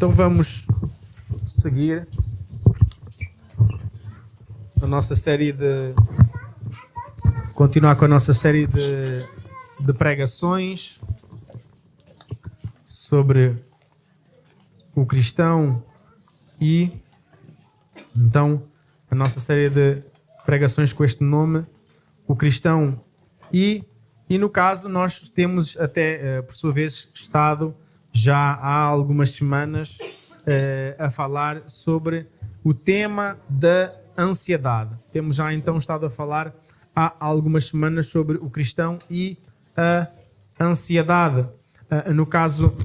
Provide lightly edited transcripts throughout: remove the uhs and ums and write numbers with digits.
Então vamos seguir a nossa série continuar com a nossa série de pregações sobre o cristão e então a nossa série de pregações com este nome, o cristão e no caso nós temos até por sua vez estado já há algumas semanas a falar sobre o tema da ansiedade. Temos já então estado a falar há algumas semanas sobre o cristão e a ansiedade. No caso,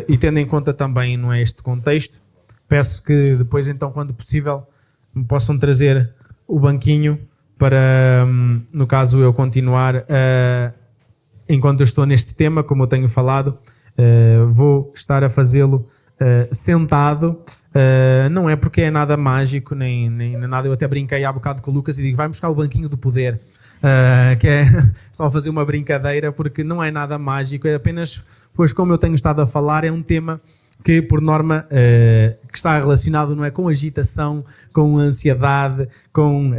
e tendo em conta também não é este contexto, peço que depois então, quando possível, me possam trazer o banquinho para, no caso, eu continuar enquanto eu estou neste tema, como eu tenho falado, vou estar a fazê-lo sentado. Não é porque é nada mágico, nem nada. Eu até brinquei há bocado com o Lucas e digo, vai buscar o banquinho do poder, que é só fazer uma brincadeira, porque não é nada mágico, é apenas, pois como eu tenho estado a falar, é um tema que por norma que está relacionado, não é, com agitação, com ansiedade, com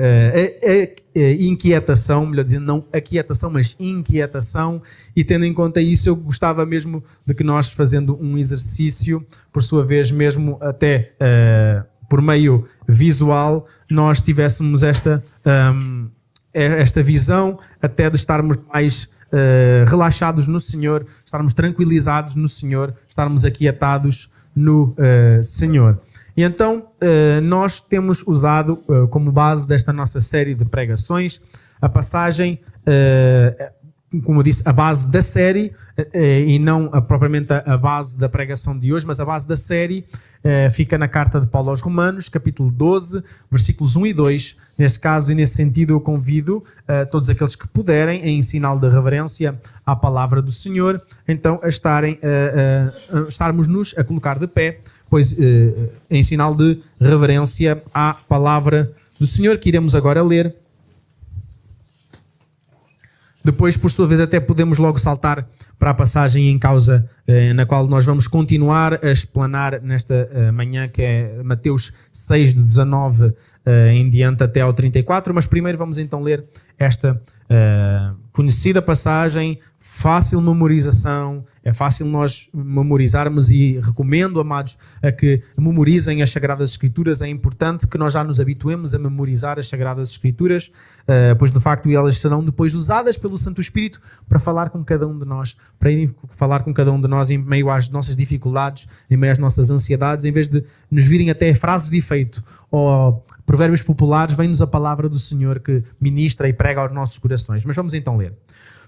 inquietação, melhor dizendo, não aquietação, mas inquietação, e tendo em conta isso eu gostava mesmo de que nós, fazendo um exercício, por sua vez mesmo até por meio visual, nós tivéssemos esta visão até de estarmos mais relaxados no Senhor, estarmos tranquilizados no Senhor, estarmos aquietados no Senhor. E então nós temos usado como base desta nossa série de pregações a passagem, como eu disse, a base da série, e não propriamente a base da pregação de hoje, mas a base da série fica na carta de Paulo aos Romanos, capítulo 12, versículos 1 e 2. Nesse caso e nesse sentido eu convido todos aqueles que puderem, em sinal de reverência à palavra do Senhor, então a estarmos-nos a colocar de pé, pois em sinal de reverência à palavra do Senhor, que iremos agora ler. Depois, por sua vez, até podemos logo saltar para a passagem em causa, na qual nós vamos continuar a explanar nesta manhã, que é Mateus 6, de 19 em diante até ao 34. Mas primeiro vamos então ler esta conhecida passagem, fácil memorização. É fácil nós memorizarmos e recomendo, amados, a que memorizem as Sagradas Escrituras. É importante que nós já nos habituemos a memorizar as Sagradas Escrituras, pois de facto elas serão depois usadas pelo Santo Espírito para falar com cada um de nós, para irem falar com cada um de nós em meio às nossas dificuldades, em meio às nossas ansiedades, em vez de nos virem até frases de efeito ou provérbios populares, vem-nos a palavra do Senhor que ministra e prega aos nossos corações. Mas vamos então ler.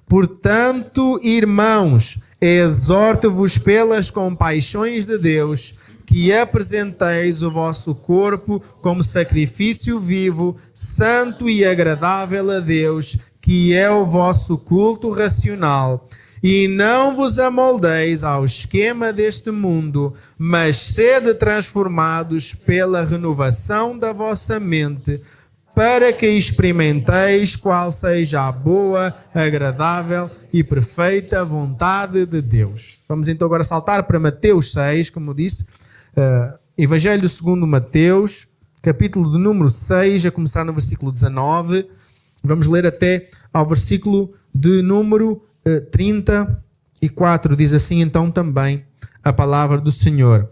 Portanto, irmãos, exorto-vos pelas compaixões de Deus, que apresenteis o vosso corpo como sacrifício vivo, santo e agradável a Deus, que é o vosso culto racional. E não vos amoldeis ao esquema deste mundo, mas sede transformados pela renovação da vossa mente, para que experimenteis qual seja a boa, agradável e perfeita vontade de Deus. Vamos então agora saltar para Mateus 6, como disse, Evangelho segundo Mateus, capítulo de número 6, a começar no versículo 19. Vamos ler até ao versículo de número 34. Diz assim então também a palavra do Senhor.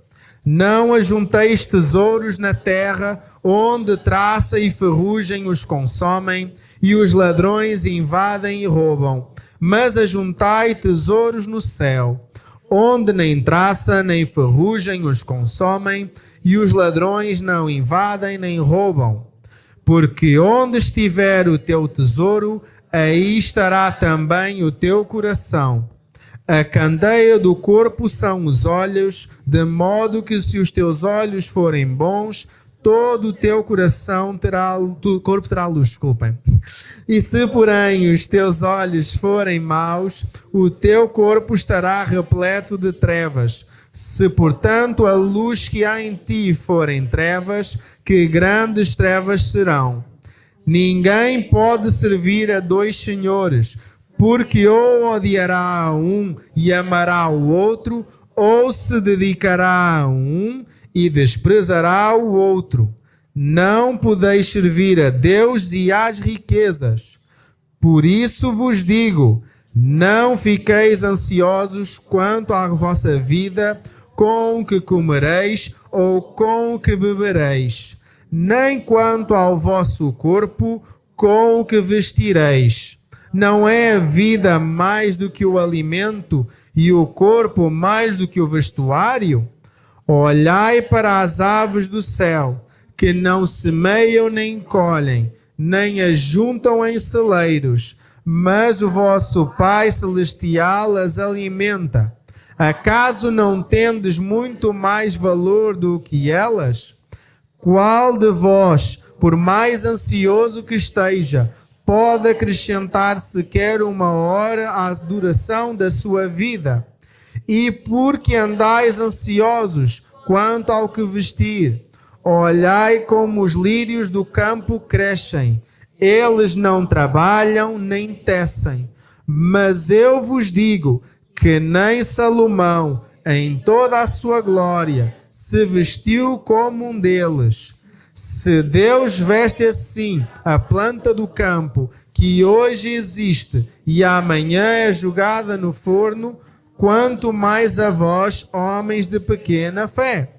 Não ajunteis tesouros na terra, onde traça e ferrugem os consomem, e os ladrões invadem e roubam. Mas ajuntai tesouros no céu, onde nem traça nem ferrugem os consomem, e os ladrões não invadem nem roubam. Porque onde estiver o teu tesouro, aí estará também o teu coração. A candeia do corpo são os olhos, de modo que se os teus olhos forem bons, todo o teu corpo terá luz, desculpem. E se, porém, os teus olhos forem maus, o teu corpo estará repleto de trevas. Se, portanto, a luz que há em ti forem trevas, que grandes trevas serão. Ninguém pode servir a dois senhores, porque ou odiará a um e amará o outro, ou se dedicará a um e desprezará o outro. Não podeis servir a Deus e às riquezas. Por isso vos digo, não fiqueis ansiosos quanto à vossa vida, com o que comereis ou com o que bebereis, nem quanto ao vosso corpo, com o que vestireis. Não é a vida mais do que o alimento e o corpo mais do que o vestuário? Olhai para as aves do céu, que não semeiam nem colhem, nem ajuntam em celeiros, mas o vosso Pai Celestial as alimenta. Acaso não tendes muito mais valor do que elas? Qual de vós, por mais ansioso que esteja, pode acrescentar sequer uma hora à duração da sua vida? E porque andais ansiosos quanto ao que vestir? Olhai como os lírios do campo crescem. Eles não trabalham nem tecem. Mas eu vos digo que nem Salomão, em toda a sua glória, se vestiu como um deles. Se Deus veste assim a planta do campo, que hoje existe e amanhã é jogada no forno, quanto mais a vós, homens de pequena fé.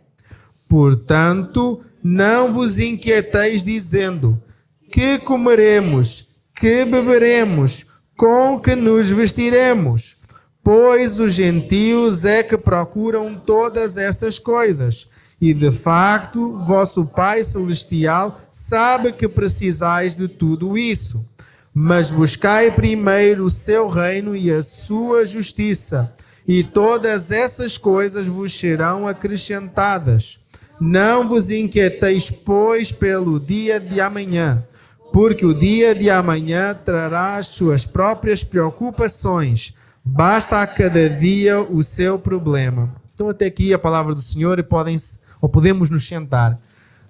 Portanto, não vos inquieteis dizendo, que comeremos, que beberemos, com que nos vestiremos? Pois os gentios é que procuram todas essas coisas. E de facto, vosso Pai Celestial sabe que precisais de tudo isso. Mas buscai primeiro o seu reino e a sua justiça, e todas essas coisas vos serão acrescentadas. Não vos inquieteis, pois, pelo dia de amanhã, porque o dia de amanhã trará as suas próprias preocupações. Basta a cada dia o seu problema. Então até aqui a palavra do Senhor e podemos nos sentar,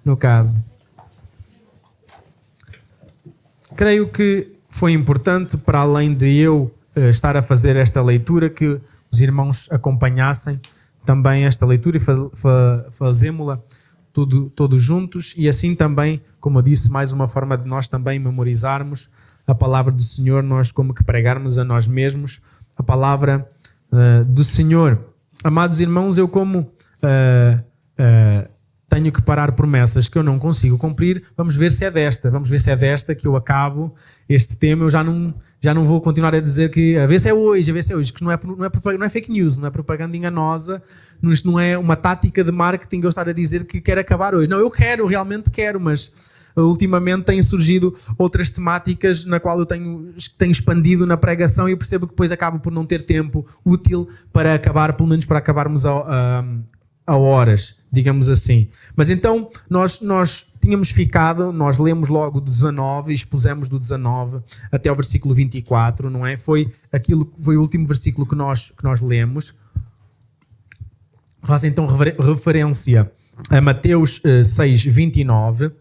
no caso. Creio que foi importante, para além de eu estar a fazer esta leitura, que os irmãos acompanhassem também esta leitura e fazemos-la todos juntos, e assim também, como eu disse, mais uma forma de nós também memorizarmos a palavra do Senhor, nós como que pregarmos a nós mesmos a palavra do Senhor. Amados irmãos, eu como tenho que parar promessas que eu não consigo cumprir, vamos ver se é desta que eu acabo este tema. Eu já não vou continuar a dizer que a ver se é hoje, que não é fake news, não é propaganda enganosa, isto não é uma tática de marketing eu estar a dizer que quero acabar hoje. Não, eu realmente quero, mas ultimamente têm surgido outras temáticas na qual eu tenho expandido na pregação e eu percebo que depois acabo por não ter tempo útil para acabar, pelo menos para acabarmos a horas, digamos assim. Mas então nós tínhamos ficado, nós lemos logo do 19 e expusemos do 19 até ao versículo 24, não é? Foi o último versículo que nós lemos. Faz então referência a Mateus 6, 29,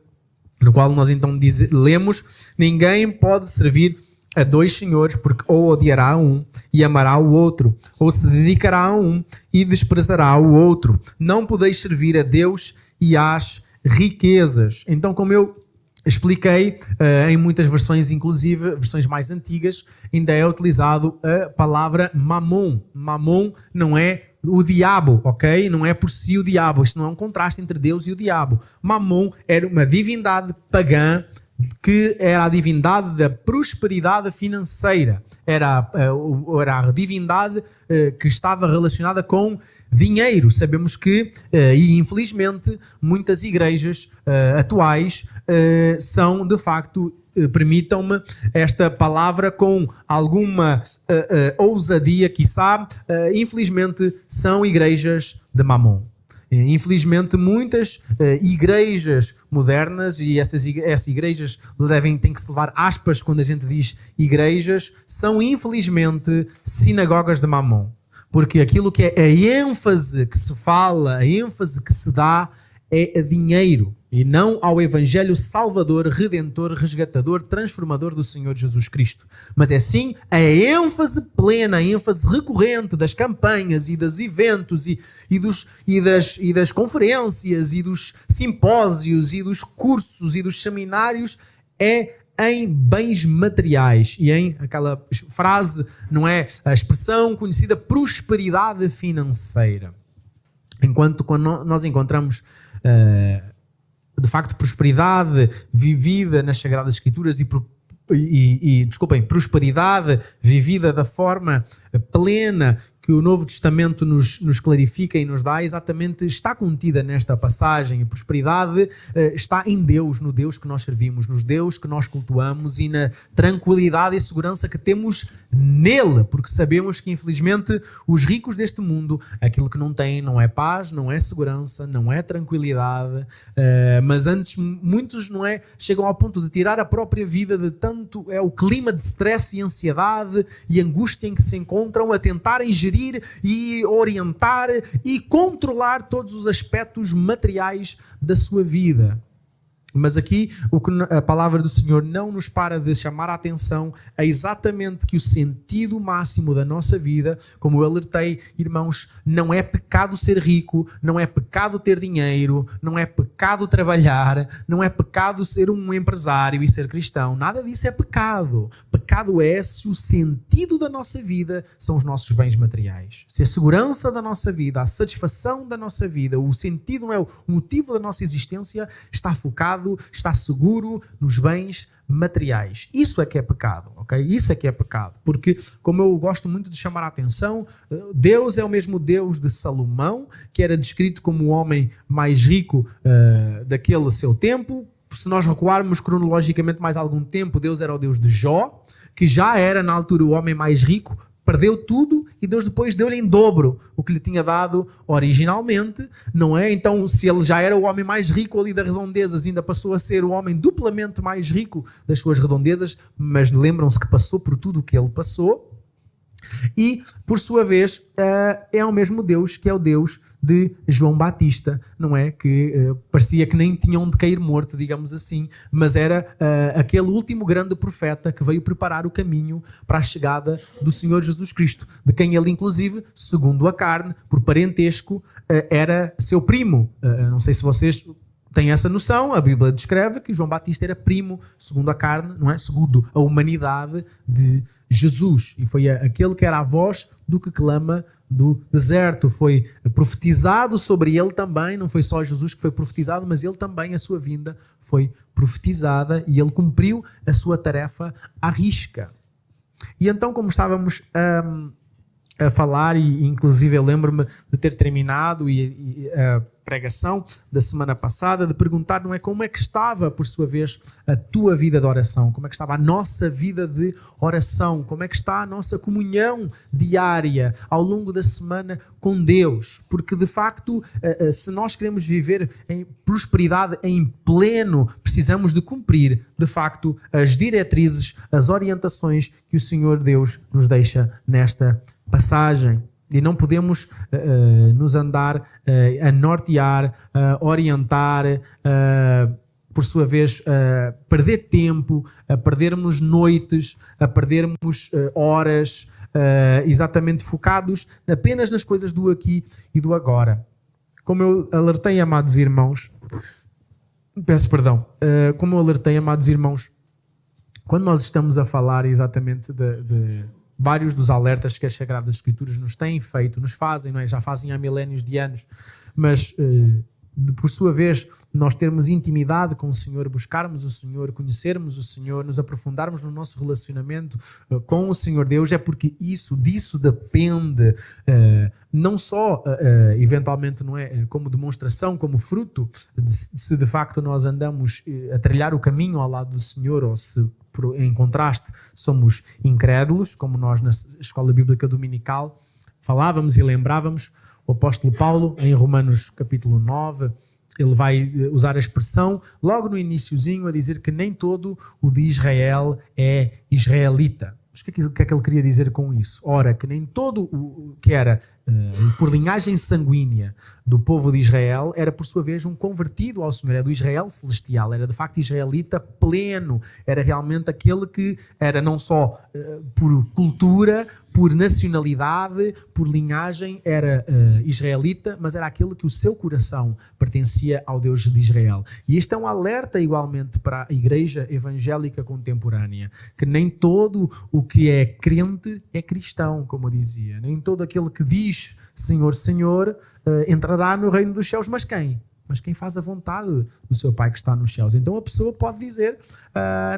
no qual nós então lemos: ninguém pode servir a dois senhores, porque ou odiará um e amará o outro, ou se dedicará a um e desprezará o outro. Não podeis servir a Deus e às riquezas. Então, como eu expliquei, em muitas versões, inclusive versões mais antigas, ainda é utilizado a palavra mamon. Mamon não é o diabo, ok? Não é por si o diabo. Isto não é um contraste entre Deus e o diabo. Mamon era uma divindade pagã, que era a divindade da prosperidade financeira. Era a divindade que estava relacionada com dinheiro. Sabemos que, e infelizmente, muitas igrejas atuais são, de facto, permitam-me esta palavra com alguma ousadia, quiçá, infelizmente, são igrejas de mamon. Infelizmente, muitas igrejas modernas, e essas igrejas têm que se levar aspas quando a gente diz igrejas, são infelizmente sinagogas de mamon. Porque aquilo que é a ênfase que se fala, a ênfase que se dá é a dinheiro. e não ao Evangelho salvador, redentor, resgatador, transformador do Senhor Jesus Cristo. Mas é sim a ênfase plena, a ênfase recorrente das campanhas e dos eventos e das conferências e dos simpósios e dos cursos e dos seminários é em bens materiais e em aquela frase, não é? A expressão conhecida prosperidade financeira. Enquanto quando nós encontramos de facto prosperidade vivida nas Sagradas Escrituras desculpem, prosperidade vivida da forma plena que o Novo Testamento nos clarifica e nos dá, exatamente está contida nesta passagem. A prosperidade está em Deus, no Deus que nós servimos, no Deus que nós cultuamos e na tranquilidade e segurança que temos nele, porque sabemos que infelizmente os ricos deste mundo, aquilo que não têm não é paz, não é segurança, não é tranquilidade, mas antes muitos não é, chegam ao ponto de tirar a própria vida de tanto é o clima de stress e ansiedade e angústia em que se encontram a tentarem gerir e orientar e controlar todos os aspectos materiais da sua vida. Mas aqui o que a palavra do Senhor não nos para de chamar a atenção é exatamente que o sentido máximo da nossa vida, como eu alertei, irmãos, não é pecado ser rico, não é pecado ter dinheiro, não é pecado trabalhar, não é pecado ser um empresário e ser cristão. Nada disso é pecado. Pecado é se o sentido da nossa vida são os nossos bens materiais. Se a segurança da nossa vida, a satisfação da nossa vida, o sentido, não é o motivo da nossa existência, está focado, está seguro nos bens materiais. Isso é que é pecado, ok? Isso é que é pecado. Porque, como eu gosto muito de chamar a atenção, Deus é o mesmo Deus de Salomão, que era descrito como o homem mais rico daquele seu tempo. Se nós recuarmos cronologicamente mais algum tempo, Deus era o Deus de Jó, que já era na altura o homem mais rico, perdeu tudo e Deus depois deu-lhe em dobro o que lhe tinha dado originalmente, não é? Então, se ele já era o homem mais rico ali das redondezas, ainda passou a ser o homem duplamente mais rico das suas redondezas, mas lembram-se que passou por tudo o que ele passou. E, por sua vez, é o mesmo Deus que é o Deus de João Batista, não é? Que parecia que nem tinha onde cair morto, digamos assim, mas era aquele último grande profeta que veio preparar o caminho para a chegada do Senhor Jesus Cristo, de quem ele, inclusive, segundo a carne, por parentesco, era seu primo. Não sei se vocês têm essa noção, a Bíblia descreve que João Batista era primo, segundo a carne, não é? Segundo a humanidade de Jesus, e foi aquele que era a voz do que clama do deserto. Foi profetizado sobre ele também, não foi só Jesus que foi profetizado, mas ele também, a sua vinda foi profetizada e ele cumpriu a sua tarefa à risca. E então, como estávamos a falar, e inclusive eu lembro-me de ter terminado a pregação da semana passada, de perguntar, não é, como é que estava, por sua vez, a tua vida de oração, como é que estava a nossa vida de oração, como é que está a nossa comunhão diária ao longo da semana com Deus, porque de facto, se nós queremos viver em prosperidade em pleno, precisamos de cumprir, de facto, as diretrizes, as orientações que o Senhor Deus nos deixa nesta passagem. E não podemos nos andar a nortear, a orientar, por sua vez, a perder tempo, a perdermos noites, a perdermos horas, exatamente focados apenas nas coisas do aqui e do agora. Como eu alertei, amados irmãos, como eu alertei, amados irmãos, quando nós estamos a falar exatamente de vários dos alertas que as Sagradas Escrituras nos têm feito, nos fazem, não é? Já fazem há milénios de anos, mas por sua vez nós termos intimidade com o Senhor, buscarmos o Senhor, conhecermos o Senhor, nos aprofundarmos no nosso relacionamento com o Senhor Deus, é porque disso depende, não só eventualmente, não é, como demonstração, como fruto, se de facto nós andamos a trilhar o caminho ao lado do Senhor, ou se em contraste somos incrédulos, como nós na Escola Bíblica Dominical falávamos e lembrávamos. O apóstolo Paulo, em Romanos capítulo 9, ele vai usar a expressão logo no iniciozinho a dizer que nem todo o de Israel é israelita. Mas o que é que ele queria dizer com isso? Ora, que nem todo o que era por linhagem sanguínea do povo de Israel era, por sua vez, um convertido ao Senhor. Era do Israel celestial, era de facto israelita pleno. Era realmente aquele que era não só por cultura, por nacionalidade, por linhagem, era israelita, mas era aquele que o seu coração pertencia ao Deus de Israel. E este é um alerta igualmente para a igreja evangélica contemporânea, que nem todo o que é crente é cristão, como eu dizia. Nem todo aquele que diz Senhor, Senhor, entrará no reino dos céus, mas quem? Mas quem faz a vontade do seu Pai que está nos céus. Então a pessoa pode dizer,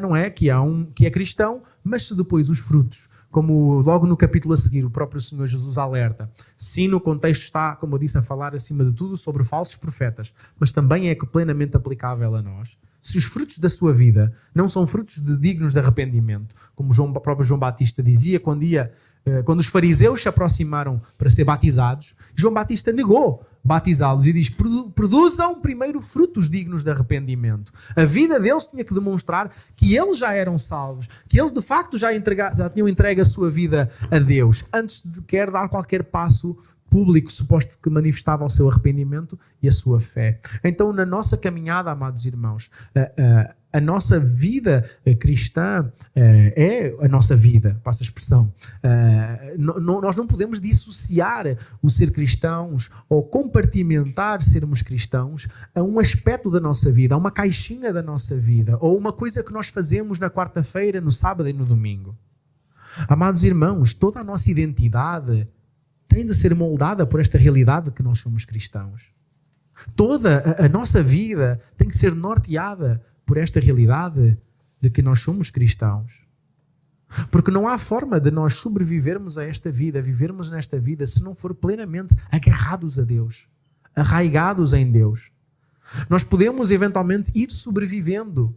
não é, que é cristão, mas se depois os frutos, como logo no capítulo a seguir o próprio Senhor Jesus alerta, sim, no contexto está, como eu disse, a falar acima de tudo sobre falsos profetas, mas também é plenamente aplicável a nós. Se os frutos da sua vida não são frutos dignos de arrependimento, como o próprio João Batista dizia, quando os fariseus se aproximaram para ser batizados, João Batista negou batizá-los e diz, produzam primeiro frutos dignos de arrependimento. A vida deles tinha que demonstrar que eles já eram salvos, que eles de facto já tinham entregue a sua vida a Deus, antes de querer dar qualquer passo público suposto que manifestava o seu arrependimento e a sua fé. Então, na nossa caminhada, amados irmãos, a nossa vida cristã é a nossa vida, passa a expressão. Nós não podemos dissociar o ser cristãos ou compartimentar sermos cristãos a um aspecto da nossa vida, a uma caixinha da nossa vida, ou uma coisa que nós fazemos na quarta-feira, no sábado e no domingo. Amados irmãos, toda a nossa identidade tem de ser moldada por esta realidade de que nós somos cristãos. Toda a nossa vida tem que ser norteada por esta realidade de que nós somos cristãos. Porque não há forma de nós sobrevivermos a esta vida, vivermos nesta vida, se não for plenamente agarrados a Deus, arraigados em Deus. Nós podemos eventualmente ir sobrevivendo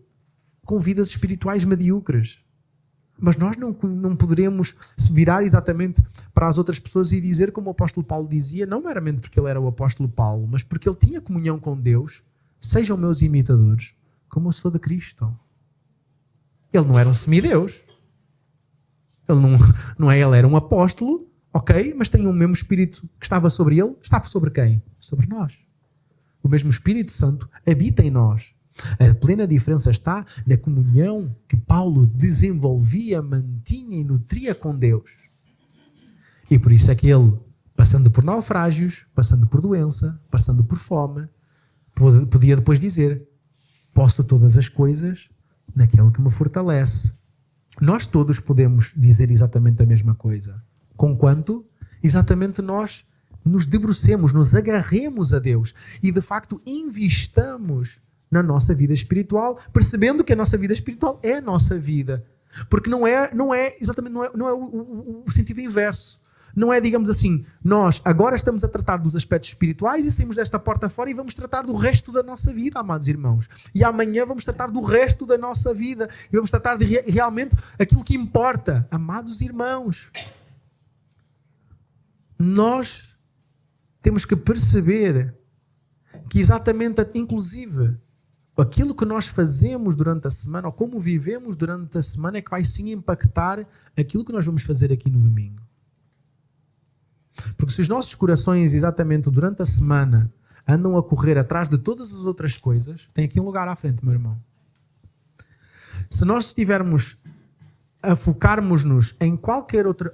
com vidas espirituais medíocres. Mas nós não poderemos se virar exatamente para as outras pessoas e dizer como o apóstolo Paulo dizia, não meramente porque ele era o apóstolo Paulo, mas porque ele tinha comunhão com Deus, sejam meus imitadores, como eu sou de Cristo. Ele não era um semideus. Ele era um apóstolo, ok, mas tem o mesmo Espírito que estava sobre ele, está sobre quem? Sobre nós. O mesmo Espírito Santo habita em nós. A plena diferença está na comunhão que Paulo desenvolvia, mantinha e nutria com Deus. E por isso é que ele, passando por naufrágios, passando por doença, passando por fome, podia depois dizer, posso todas as coisas naquele que me fortalece. Nós todos podemos dizer exatamente a mesma coisa, conquanto exatamente nós nos debrucemos, nos agarremos a Deus e de facto investamos na nossa vida espiritual, percebendo que a nossa vida espiritual é a nossa vida. Porque não é o sentido inverso. Não é, digamos assim, nós agora estamos a tratar dos aspectos espirituais e saímos desta porta fora e vamos tratar do resto da nossa vida, amados irmãos. E amanhã vamos tratar do resto da nossa vida. E vamos tratar de realmente aquilo que importa. Amados irmãos, nós temos que perceber que exatamente, inclusive, aquilo que nós fazemos durante a semana, ou como vivemos durante a semana, é que vai sim impactar aquilo que nós vamos fazer aqui no domingo. Porque se os nossos corações, exatamente durante a semana, andam a correr atrás de todas as outras coisas, tem aqui um lugar à frente, meu irmão. Se nós estivermos a focarmos-nos em qualquer outra...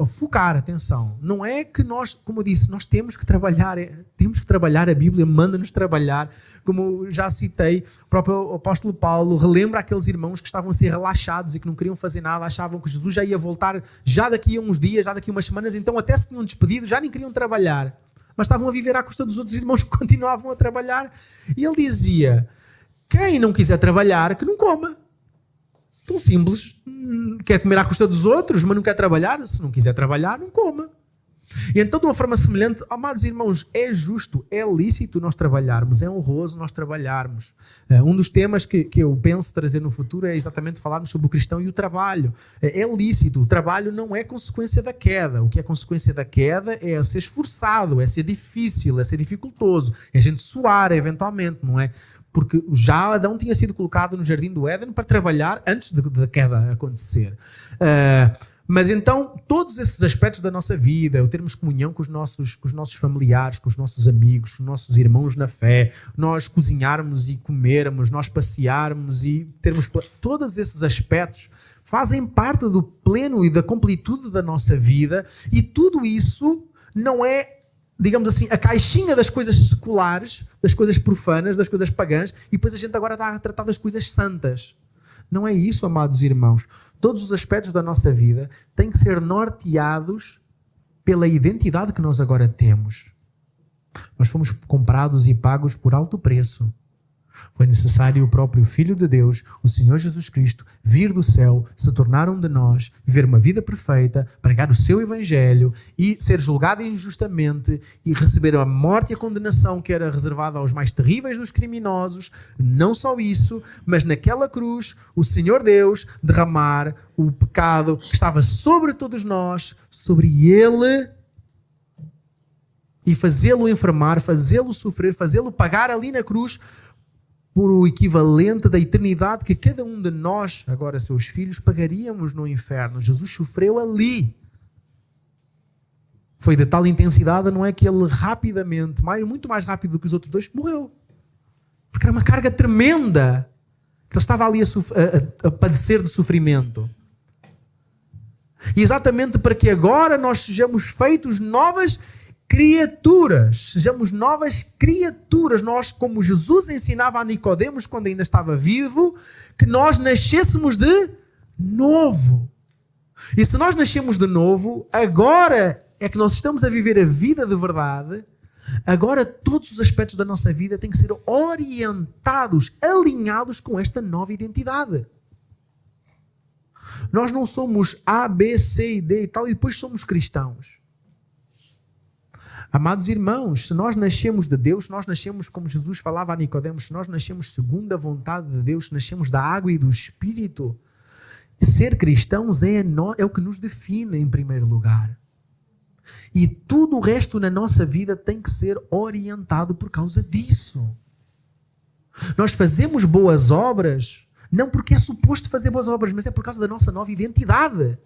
atenção, não é que nós, como eu disse, nós temos que trabalhar, a Bíblia manda-nos trabalhar, como já citei, o próprio apóstolo Paulo relembra aqueles irmãos que estavam a ser relaxados e que não queriam fazer nada, achavam que Jesus já ia voltar já daqui a uns dias, já daqui a umas semanas, então até se tinham despedido, já nem queriam trabalhar, mas estavam a viver à custa dos outros irmãos que continuavam a trabalhar, e ele dizia, quem não quiser trabalhar, que não coma. Tão simples, quer comer à custa dos outros, mas não quer trabalhar. Se não quiser trabalhar, não coma. E então, de uma forma semelhante, amados irmãos, é justo, é lícito nós trabalharmos, é honroso nós trabalharmos. Um dos temas que eu penso trazer no futuro é exatamente falarmos sobre o cristão e o trabalho. É lícito, o trabalho não é consequência da queda. O que é consequência da queda é ser esforçado, é ser difícil, é ser dificultoso, é a gente suar eventualmente, não é? Porque já Adão tinha sido colocado no jardim do Éden para trabalhar antes da queda acontecer. Mas então, todos esses aspectos da nossa vida, o termos comunhão com os nossos familiares, com os nossos amigos, com os nossos irmãos na fé, nós cozinharmos e comermos, nós passearmos e termos... Todos esses aspectos fazem parte do pleno e da completude da nossa vida, e tudo isso não é, digamos assim, a caixinha das coisas seculares, das coisas profanas, das coisas pagãs, e depois a gente agora está a tratar das coisas santas. Não é isso, amados irmãos. Todos os aspectos da nossa vida têm que ser norteados pela identidade que nós agora temos. Nós fomos comprados e pagos por alto preço. Foi necessário o próprio Filho de Deus, o Senhor Jesus Cristo, vir do céu, se tornar um de nós, viver uma vida perfeita, pregar o seu Evangelho e ser julgado injustamente e receber a morte e a condenação que era reservada aos mais terríveis dos criminosos. Não só isso, mas naquela cruz, o Senhor Deus derramar o pecado que estava sobre todos nós, sobre Ele, e fazê-lo enfermar, fazê-lo sofrer, fazê-lo pagar ali na cruz por o equivalente da eternidade que cada um de nós, agora seus filhos, pagaríamos no inferno. Jesus sofreu ali. Foi de tal intensidade, não é, que ele rapidamente, muito mais rápido do que os outros dois, morreu. Porque era uma carga tremenda. Ele estava ali a padecer de sofrimento. E exatamente para que agora nós sejamos feitos novas criaturas, sejamos novas criaturas, nós, como Jesus ensinava a Nicodemos quando ainda estava vivo, que nós nascêssemos de novo. E se nós nascemos de novo, agora é que nós estamos a viver a vida de verdade, agora todos os aspectos da nossa vida têm que ser orientados, alinhados com esta nova identidade. Nós não somos A, B, C e D e tal, e depois somos cristãos. Amados irmãos, se nós nascemos de Deus, se nós nascemos, como Jesus falava a Nicodemos, se nós nascemos segundo a vontade de Deus, se nascemos da água e do Espírito, ser cristãos é o que nos define em primeiro lugar. E tudo o resto na nossa vida tem que ser orientado por causa disso. Nós fazemos boas obras, não porque é suposto fazer boas obras, mas é por causa da nossa nova identidade.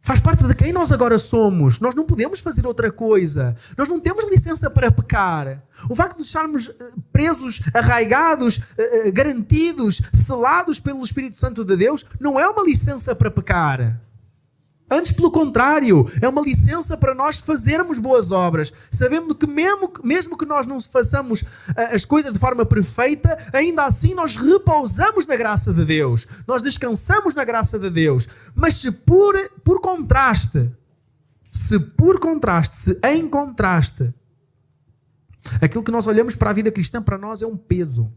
Faz parte de quem nós agora somos. Nós não podemos fazer outra coisa. Nós não temos licença para pecar. O facto de estarmos presos, arraigados, garantidos, selados pelo Espírito Santo de Deus, não é uma licença para pecar. Antes, pelo contrário, é uma licença para nós fazermos boas obras, sabendo que mesmo que nós não façamos as coisas de forma perfeita, ainda assim nós repousamos na graça de Deus, nós descansamos na graça de Deus. Mas se em contraste, aquilo que nós olhamos para a vida cristã, para nós é um peso.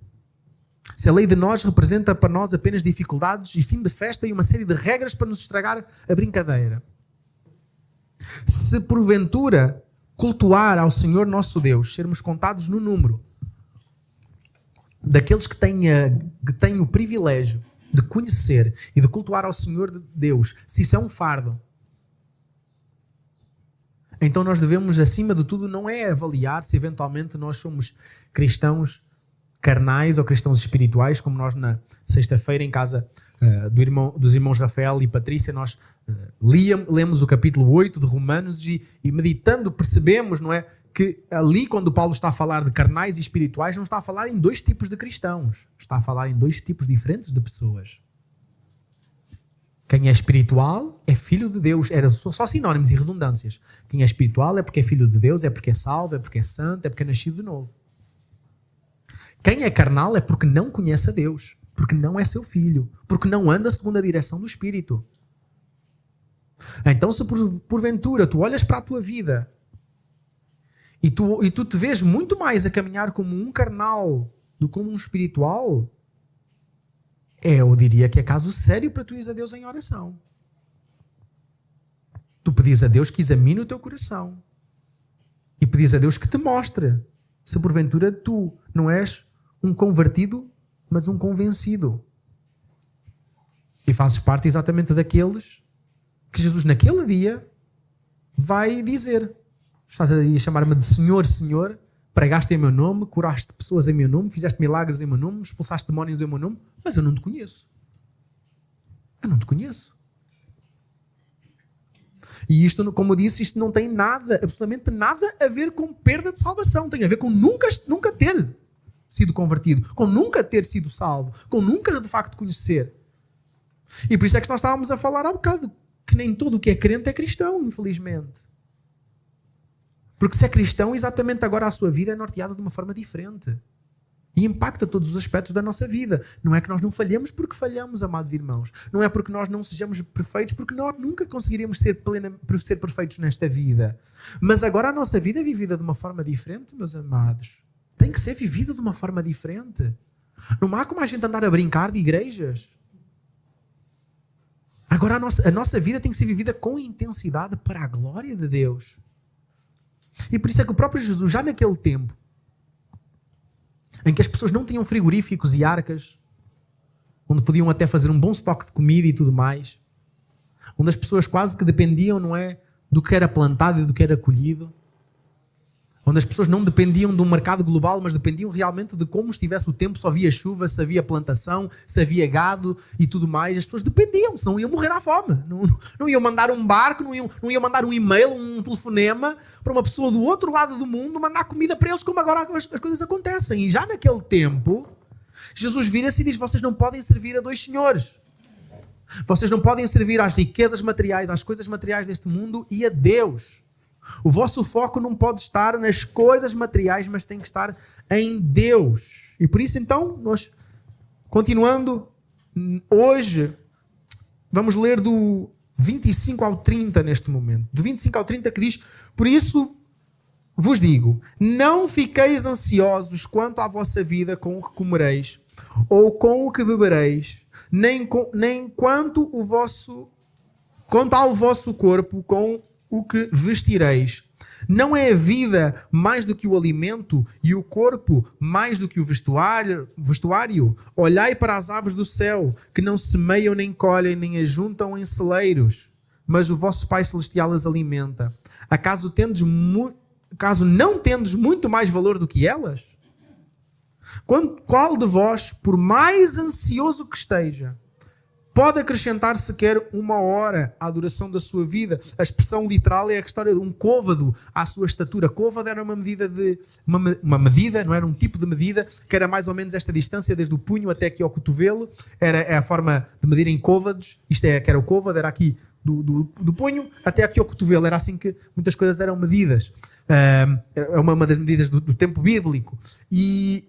Se a lei de nós representa para nós apenas dificuldades e fim de festa e uma série de regras para nos estragar a brincadeira. Se porventura cultuar ao Senhor nosso Deus, sermos contados no número daqueles que têm o privilégio de conhecer e de cultuar ao Senhor Deus, se isso é um fardo, então nós devemos, acima de tudo, não é avaliar se eventualmente nós somos cristãos carnais ou cristãos espirituais, como nós na sexta-feira em casa dos irmãos Rafael e Patrícia, nós lemos o capítulo 8 de Romanos e meditando percebemos, não é, que ali quando Paulo está a falar de carnais e espirituais, não está a falar em dois tipos de cristãos, está a falar em dois tipos diferentes de pessoas. Quem é espiritual é filho de Deus. Eram só sinónimos e redundâncias. Quem é espiritual é porque é filho de Deus, é porque é salvo, é porque é santo, é porque é nascido de novo. Quem é carnal é porque não conhece a Deus, porque não é seu filho, porque não anda segundo a direção do Espírito. Então, se porventura tu olhas para a tua vida e tu te vês muito mais a caminhar como um carnal do que como um espiritual, eu diria que é caso sério para tu ires a Deus em oração. Tu pedis a Deus que examine o teu coração e pedis a Deus que te mostre se porventura tu não és um convertido, mas um convencido. E fazes parte exatamente daqueles que Jesus naquele dia vai dizer: estás aí a chamar-me de Senhor, Senhor, pregaste em meu nome, curaste pessoas em meu nome, fizeste milagres em meu nome, expulsaste demónios em meu nome, mas eu não te conheço. Eu não te conheço. E isto, como eu disse, isto não tem nada, absolutamente nada a ver com perda de salvação. Tem a ver com nunca ter sido convertido, com nunca ter sido salvo, com nunca de facto conhecer. E por isso é que nós estávamos a falar há bocado, que nem todo o que é crente é cristão, infelizmente. Porque se é cristão, exatamente agora a sua vida é norteada de uma forma diferente. E impacta todos os aspectos da nossa vida. Não é que nós não falhemos porque falhamos, amados irmãos. Não é porque nós não sejamos perfeitos, porque nós nunca conseguiríamos ser perfeitos nesta vida. Mas agora a nossa vida é vivida de uma forma diferente, meus amados. Tem que ser vivida de uma forma diferente. Não há como a gente andar a brincar de igrejas. Agora a nossa vida tem que ser vivida com intensidade para a glória de Deus. E por isso é que o próprio Jesus, já naquele tempo, em que as pessoas não tinham frigoríficos e arcas, onde podiam até fazer um bom estoque de comida e tudo mais, onde as pessoas quase que dependiam, não é, do que era plantado e do que era colhido, onde as pessoas não dependiam de um mercado global, mas dependiam realmente de como estivesse o tempo, se havia chuva, se havia plantação, se havia gado e tudo mais. As pessoas dependiam, senão iam morrer à fome. Não iam mandar um barco, não iam mandar um e-mail, um telefonema para uma pessoa do outro lado do mundo mandar comida para eles, como agora as coisas acontecem. E já naquele tempo, Jesus vira-se e diz: vocês não podem servir a dois senhores. Vocês não podem servir às riquezas materiais, às coisas materiais deste mundo e a Deus. O vosso foco não pode estar nas coisas materiais, mas tem que estar em Deus. E por isso, então, nós, continuando, hoje, vamos ler do 25 ao 30 neste momento. Do 25 ao 30 que diz: por isso vos digo, não fiqueis ansiosos quanto à vossa vida com o que comereis, ou com o que bebereis, nem quanto ao vosso corpo com o que vestireis. Não é a vida mais do que o alimento e o corpo mais do que o vestuário? Olhai para as aves do céu, que não semeiam, nem colhem, nem ajuntam em celeiros, mas o vosso Pai Celestial as alimenta. Acaso não tendes muito mais valor do que elas? Qual de vós, por mais ansioso que esteja, pode acrescentar sequer uma hora à duração da sua vida? A expressão literal é a história de um côvado à sua estatura. Côvado era uma medida, não era um tipo de medida, que era mais ou menos esta distância desde o punho até aqui ao cotovelo. Era a forma de medir em côvados. Isto é, que era o côvado, era aqui do punho até aqui ao cotovelo. Era assim que muitas coisas eram medidas. É uma das medidas do tempo bíblico. E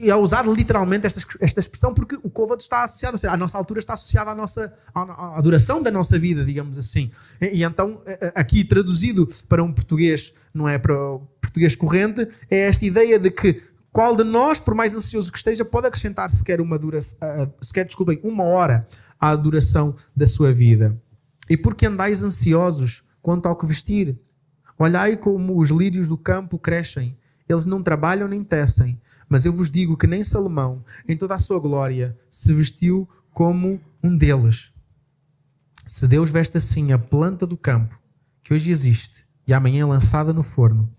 é usado literalmente esta expressão porque o côvado está associado, ou seja, a nossa altura está associada à duração da nossa vida, digamos assim. E então, aqui traduzido para um português, não é, para o português corrente, é esta ideia de que qual de nós, por mais ansioso que esteja, pode acrescentar sequer uma hora à duração da sua vida. E porque andais ansiosos quanto ao que vestir? Olhai como os lírios do campo crescem, eles não trabalham nem tecem. Mas eu vos digo que nem Salomão, em toda a sua glória, se vestiu como um deles. Se Deus veste assim a planta do campo, que hoje existe e amanhã é lançada no forno,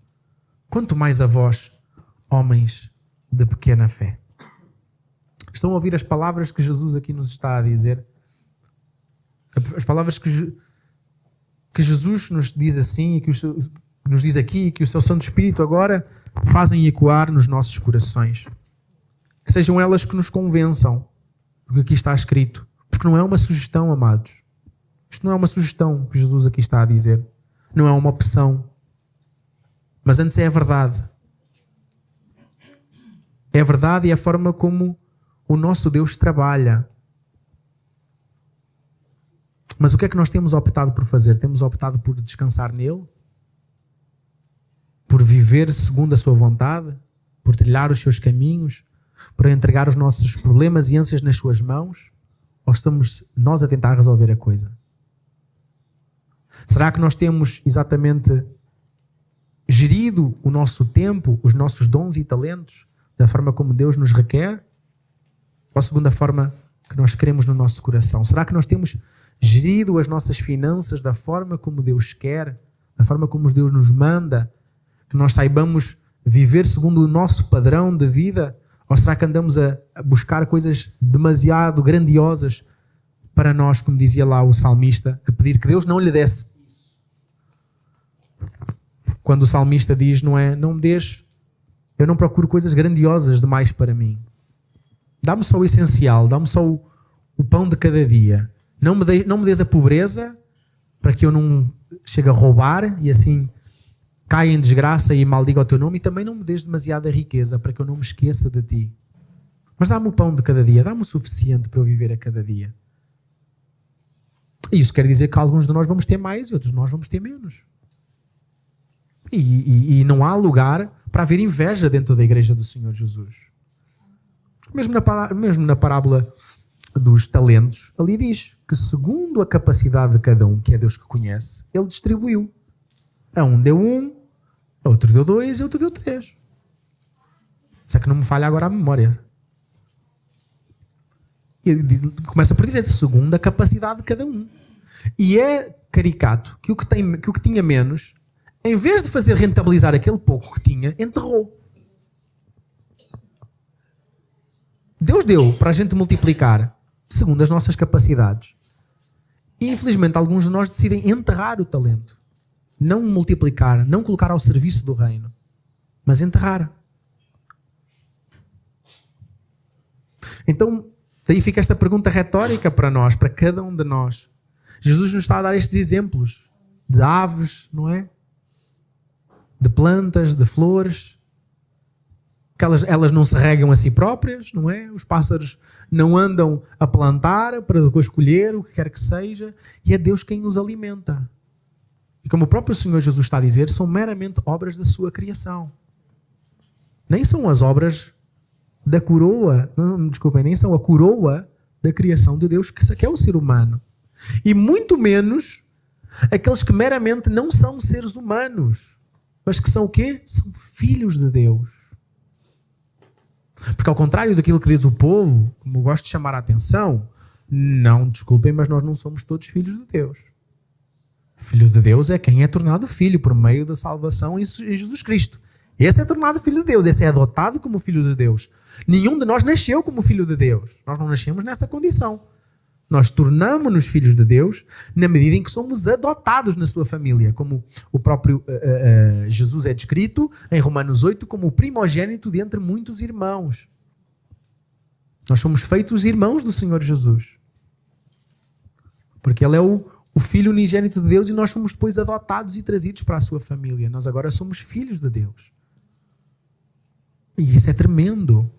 quanto mais a vós, homens de pequena fé. Estão a ouvir as palavras que Jesus aqui nos está a dizer? As palavras que Jesus nos diz assim, e que nos diz aqui, e que o seu Santo Espírito agora fazem ecoar nos nossos corações. Que sejam elas que nos convençam do que aqui está escrito. Porque não é uma sugestão, amados. Isto não é uma sugestão que Jesus aqui está a dizer. Não é uma opção. Mas antes é a verdade. É a verdade e a forma como o nosso Deus trabalha. Mas o que é que nós temos optado por fazer? Temos optado por descansar nele? Por viver segundo a sua vontade, por trilhar os seus caminhos, por entregar os nossos problemas e ânsias nas suas mãos? Ou estamos nós a tentar resolver a coisa? Será que nós temos exatamente gerido o nosso tempo, os nossos dons e talentos da forma como Deus nos requer? Ou segundo a forma que nós queremos no nosso coração? Será que nós temos gerido as nossas finanças da forma como Deus quer, da forma como Deus nos manda, que nós saibamos viver segundo o nosso padrão de vida? Ou será que andamos a buscar coisas demasiado grandiosas para nós, como dizia lá o salmista, a pedir que Deus não lhe desse isso, Quando o salmista diz, não é, não me dês, eu não procuro coisas grandiosas demais para mim. Dá-me só o essencial, dá-me só o pão de cada dia. Não me dês a pobreza para que eu não chegue a roubar e assim caia em desgraça e maldiga o teu nome, e também não me dês demasiada riqueza para que eu não me esqueça de ti. Mas dá-me o pão de cada dia, dá-me o suficiente para eu viver a cada dia. E isso quer dizer que alguns de nós vamos ter mais e outros de nós vamos ter menos. E não há lugar para haver inveja dentro da igreja do Senhor Jesus. Mesmo na parábola dos talentos, ali diz que segundo a capacidade de cada um, que é Deus que conhece, Ele distribuiu. A um deu 1, a outro deu 2 e a outro deu 3. Só que não me falha agora a memória. E começa por dizer, segundo a capacidade de cada um. E é caricato que o que tinha menos, em vez de fazer rentabilizar aquele pouco que tinha, enterrou. Deus deu para a gente multiplicar segundo as nossas capacidades. E infelizmente alguns de nós decidem enterrar o talento. Não multiplicar, não colocar ao serviço do reino, mas enterrar. Então, daí fica esta pergunta retórica para nós, para cada um de nós. Jesus nos está a dar estes exemplos de aves, não é? De plantas, de flores, que elas não se regam a si próprias, não é? Os pássaros não andam a plantar para depois colher o que quer que seja, e é Deus quem os alimenta. E como o próprio Senhor Jesus está a dizer, são meramente obras da sua criação. Nem são as obras da coroa, nem são a coroa da criação de Deus, que é o ser humano. E muito menos aqueles que meramente não são seres humanos, mas que são o quê? São filhos de Deus. Porque ao contrário daquilo que diz o povo, como eu gosto de chamar a atenção, não, desculpem, mas nós não somos todos filhos de Deus. Filho de Deus é quem é tornado filho por meio da salvação em Jesus Cristo. Esse é tornado filho de Deus, esse é adotado como filho de Deus. Nenhum de nós nasceu como filho de Deus. Nós não nascemos nessa condição. Nós tornamos-nos filhos de Deus na medida em que somos adotados na sua família, como o próprio Jesus é descrito em Romanos 8 como o primogênito de entre muitos irmãos. Nós somos feitos irmãos do Senhor Jesus. Porque Ele é o Filho unigênito de Deus e nós somos depois adotados e trazidos para a sua família. Nós agora somos filhos de Deus. E isso é tremendo.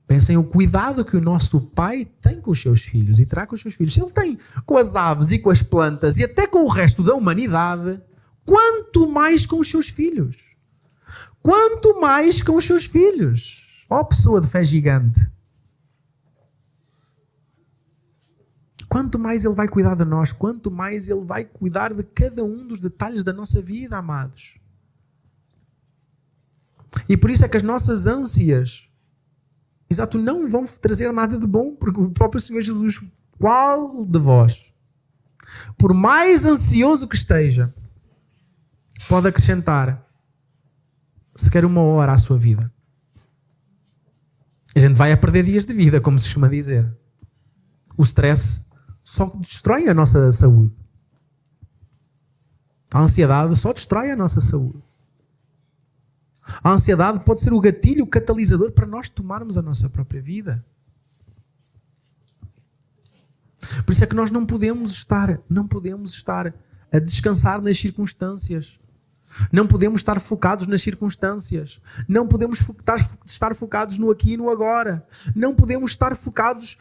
Pensem o cuidado que o nosso Pai tem com os seus filhos e terá com os seus filhos. Se Ele tem com as aves e com as plantas e até com o resto da humanidade, quanto mais com os seus filhos. Quanto mais com os seus filhos. Ó pessoa de fé gigante. Quanto mais Ele vai cuidar de nós, quanto mais Ele vai cuidar de cada um dos detalhes da nossa vida, amados. E por isso é que as nossas ânsias, exato, não vão trazer nada de bom, porque o próprio Senhor Jesus, qual de vós, por mais ansioso que esteja, pode acrescentar sequer 1 hora à sua vida? A gente vai a perder dias de vida, como se costuma dizer. O stress só destrói a nossa saúde. A ansiedade só destrói a nossa saúde. A ansiedade pode ser o gatilho, o catalisador para nós tomarmos a nossa própria vida. Por isso é que nós não podemos estar a descansar nas circunstâncias. Não podemos estar focados nas circunstâncias. Não podemos estar focados no aqui e no agora. Não podemos estar focados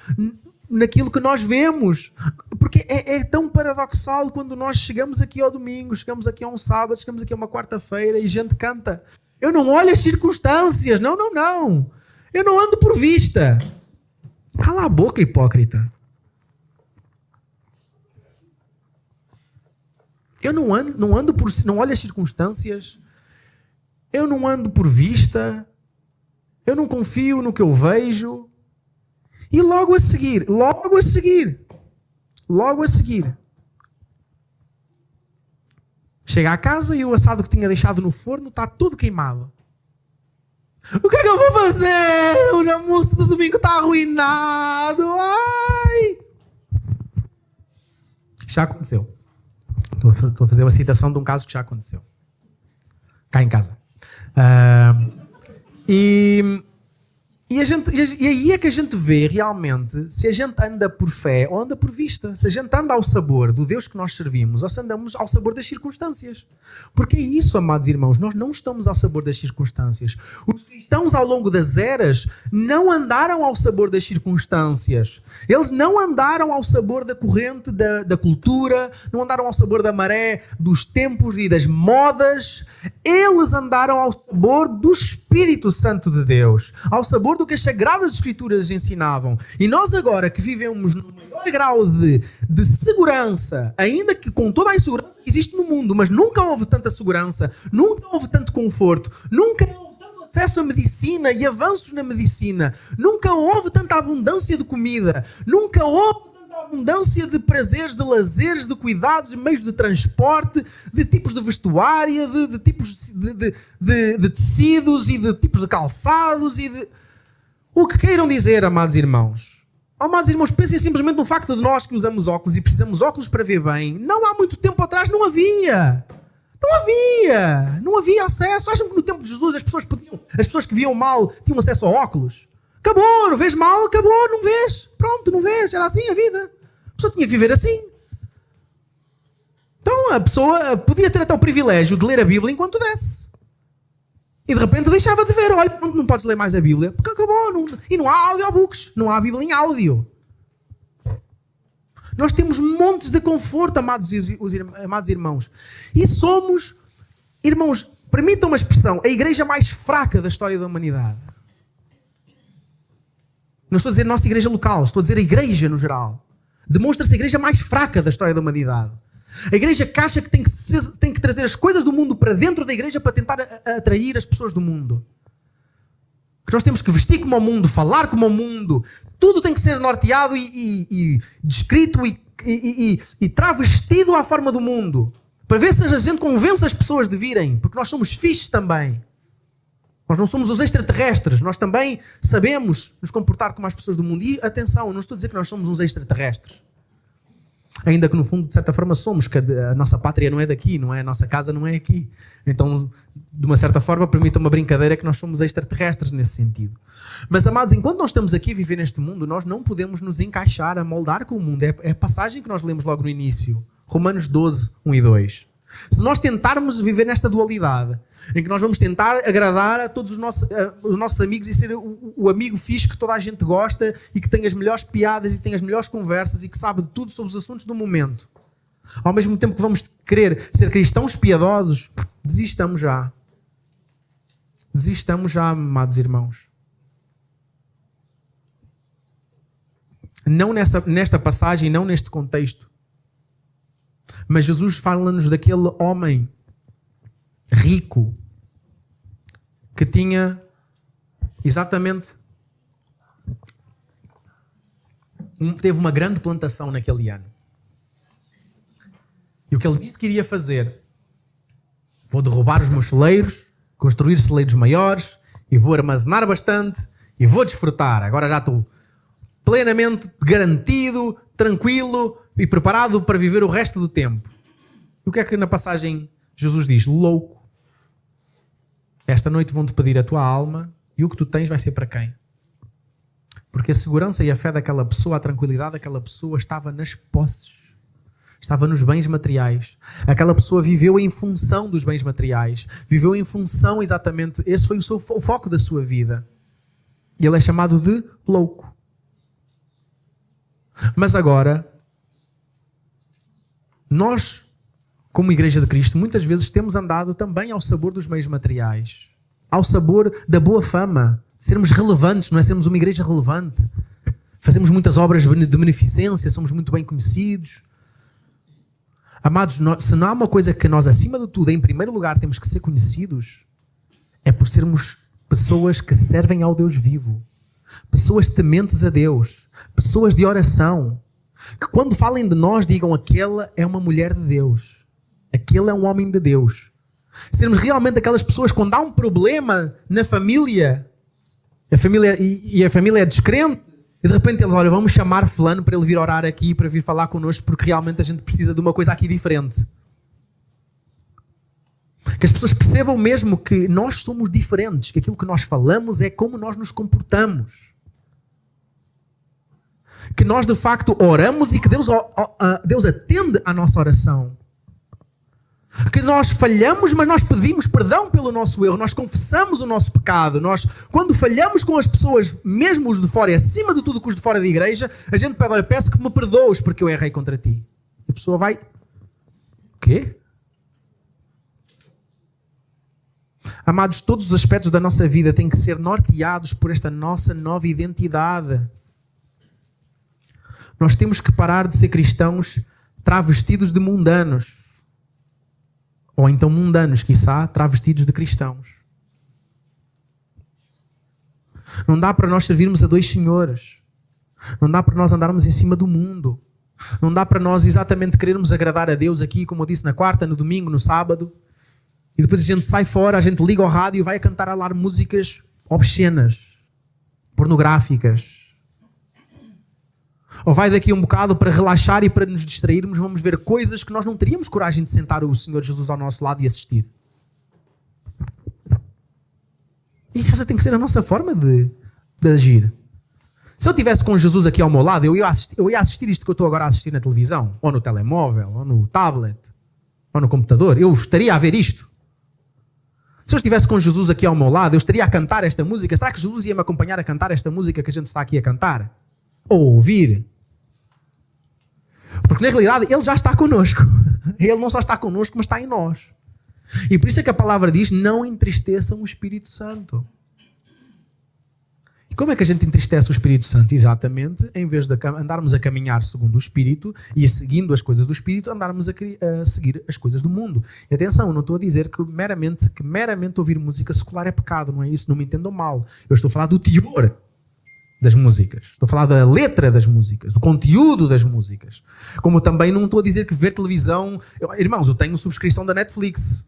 naquilo que nós vemos. Porque é tão paradoxal quando nós chegamos aqui ao domingo, chegamos aqui a um sábado, chegamos aqui a uma quarta-feira e a gente canta. Eu não olho as circunstâncias. Não. Eu não ando por vista. Cala a boca, hipócrita. Eu não olho as circunstâncias. Eu não ando por vista. Eu não confio no que eu vejo. E logo a seguir, chega à casa e o assado que tinha deixado no forno está todo queimado. O que é que eu vou fazer? O almoço do domingo está arruinado. Ai! Já aconteceu. Estou a fazer uma citação de um caso que já aconteceu. Cá em casa. E aí é que a gente vê realmente se a gente anda por fé ou anda por vista. Se a gente anda ao sabor do Deus que nós servimos ou se andamos ao sabor das circunstâncias. Porque é isso, amados irmãos, nós não estamos ao sabor das circunstâncias. Os cristãos ao longo das eras não andaram ao sabor das circunstâncias. Eles não andaram ao sabor da corrente da cultura, não andaram ao sabor da maré, dos tempos e das modas. Eles andaram ao sabor do Espírito Santo de Deus, ao sabor do que as Sagradas Escrituras ensinavam. E nós agora que vivemos no maior grau de segurança, ainda que com toda a insegurança que existe no mundo, mas nunca houve tanta segurança, nunca houve tanto conforto, nunca houve tanto acesso à medicina e avanços na medicina, nunca houve tanta abundância de comida, nunca houve tanta abundância de prazeres, de lazeres, de cuidados, de meios de transporte, de tipos de vestuária, de tipos de tecidos e de tipos de calçados e de... O que queiram dizer, amados irmãos? Amados irmãos, pensem simplesmente no facto de nós que usamos óculos e precisamos de óculos para ver bem. Não há muito tempo atrás não havia. Não havia acesso. Acham que no tempo de Jesus as pessoas que viam mal tinham acesso a óculos? Acabou, não vês mal, acabou, não vês. Pronto, não vês. Era assim a vida. A pessoa tinha que viver assim. Então a pessoa podia ter até o privilégio de ler a Bíblia enquanto desse. E de repente deixava de ver. Olha, não podes ler mais a Bíblia. Porque acabou. E não há audiobooks. Não há Bíblia em áudio. Nós temos montes de conforto, amados irmãos. E somos, irmãos, permitam uma expressão, a igreja mais fraca da história da humanidade. Não estou a dizer a nossa igreja local, estou a dizer a igreja no geral. Demonstra-se a igreja mais fraca da história da humanidade. A igreja que acha que tem que trazer as coisas do mundo para dentro da igreja para tentar atrair as pessoas do mundo. Que nós temos que vestir como o mundo, falar como o mundo. Tudo tem que ser norteado e descrito e travestido à forma do mundo. Para ver se a gente convence as pessoas de virem. Porque nós somos fixes também. Nós não somos os extraterrestres. Nós também sabemos nos comportar como as pessoas do mundo. E atenção, não estou a dizer que nós somos uns extraterrestres. Ainda que no fundo, de certa forma, somos, que a nossa pátria não é daqui, não é? A nossa casa não é aqui. Então, de uma certa forma, permita uma brincadeira que nós somos extraterrestres nesse sentido. Mas, amados, enquanto nós estamos aqui a viver neste mundo, nós não podemos nos encaixar, a moldar com o mundo. É a passagem que nós lemos logo no início. Romanos 12, 1 e 2. Se nós tentarmos viver nesta dualidade, em que nós vamos tentar agradar a todos os nossos amigos e ser o amigo fixe que toda a gente gosta e que tem as melhores piadas e que tem as melhores conversas e que sabe de tudo sobre os assuntos do momento, ao mesmo tempo que vamos querer ser cristãos piedosos, desistamos já. Desistamos já, amados irmãos. Não nesta passagem, não neste contexto. Mas Jesus fala-nos daquele homem rico que tinha exatamente teve uma grande plantação naquele ano. E o que ele disse que iria fazer: vou derrubar os meus celeiros, construir celeiros maiores e vou armazenar bastante e vou desfrutar. Agora já estou plenamente garantido, tranquilo e preparado para viver o resto do tempo. E o que é que na passagem Jesus diz? Louco. Esta noite vão-te pedir a tua alma e o que tu tens vai ser para quem? Porque a segurança e a fé daquela pessoa, a tranquilidade daquela pessoa estava nas posses. Estava nos bens materiais. Aquela pessoa viveu em função dos bens materiais. Viveu em função exatamente... Esse foi o foco da sua vida. E ele é chamado de louco. Mas agora, nós, como Igreja de Cristo, muitas vezes temos andado também ao sabor dos meios materiais. Ao sabor da boa fama. Sermos relevantes, não é? Sermos uma igreja relevante. Fazemos muitas obras de beneficência, somos muito bem conhecidos. Amados, se não há uma coisa que nós, acima de tudo, em primeiro lugar, temos que ser conhecidos, é por sermos pessoas que servem ao Deus vivo. Pessoas tementes a Deus. Pessoas de oração. Que quando falem de nós, digam: aquela é uma mulher de Deus. Aquele é um homem de Deus. Sermos realmente aquelas pessoas, quando há um problema na família, a família é descrente, e de repente eles: olha, vamos chamar fulano para ele vir orar aqui, para vir falar connosco, porque realmente a gente precisa de uma coisa aqui diferente. Que as pessoas percebam mesmo que nós somos diferentes, que aquilo que nós falamos é como nós nos comportamos. Que nós de facto oramos e que Deus atende à nossa oração. Que nós falhamos, mas nós pedimos perdão pelo nosso erro, nós confessamos o nosso pecado. Nós, quando falhamos com as pessoas, mesmo os de fora, e acima de tudo com os de fora da igreja, a gente pede: olha, peço que me perdoes porque eu errei contra ti. E a pessoa vai: o quê? Amados, todos os aspectos da nossa vida têm que ser norteados por esta nossa nova identidade. Nós temos que parar de ser cristãos travestidos de mundanos. Ou então mundanos, quiçá, travestidos de cristãos. Não dá para nós servirmos a dois senhores. Não dá para nós andarmos em cima do mundo. Não dá para nós exatamente querermos agradar a Deus aqui, como eu disse, na quarta, no domingo, no sábado. E depois a gente sai fora, a gente liga ao rádio e vai cantar lá músicas obscenas, pornográficas. Ou vai daqui um bocado para relaxar e para nos distrairmos, vamos ver coisas que nós não teríamos coragem de sentar o Senhor Jesus ao nosso lado e assistir. E essa tem que ser a nossa forma de agir. Se eu estivesse com Jesus aqui ao meu lado, eu ia assistir isto que eu estou agora a assistir na televisão, ou no telemóvel, ou no tablet, ou no computador. Eu estaria a ver isto. Se eu estivesse com Jesus aqui ao meu lado, eu estaria a cantar esta música. Será que Jesus ia me acompanhar a cantar esta música que a gente está aqui a cantar? Ou ouvir? Porque na realidade Ele já está connosco. Ele não só está connosco, mas está em nós. E por isso é que a palavra diz: não entristeçam o Espírito Santo. E como é que a gente entristece o Espírito Santo? Exatamente, em vez de andarmos a caminhar segundo o Espírito e seguindo as coisas do Espírito, andarmos a seguir as coisas do mundo. E atenção, não estou a dizer que meramente ouvir música secular é pecado, não é isso? Não me entendam mal. Eu estou a falar do teor das músicas. Estou a falar da letra das músicas, do conteúdo das músicas. Como também não estou a dizer que ver televisão... Irmãos, eu tenho subscrição da Netflix.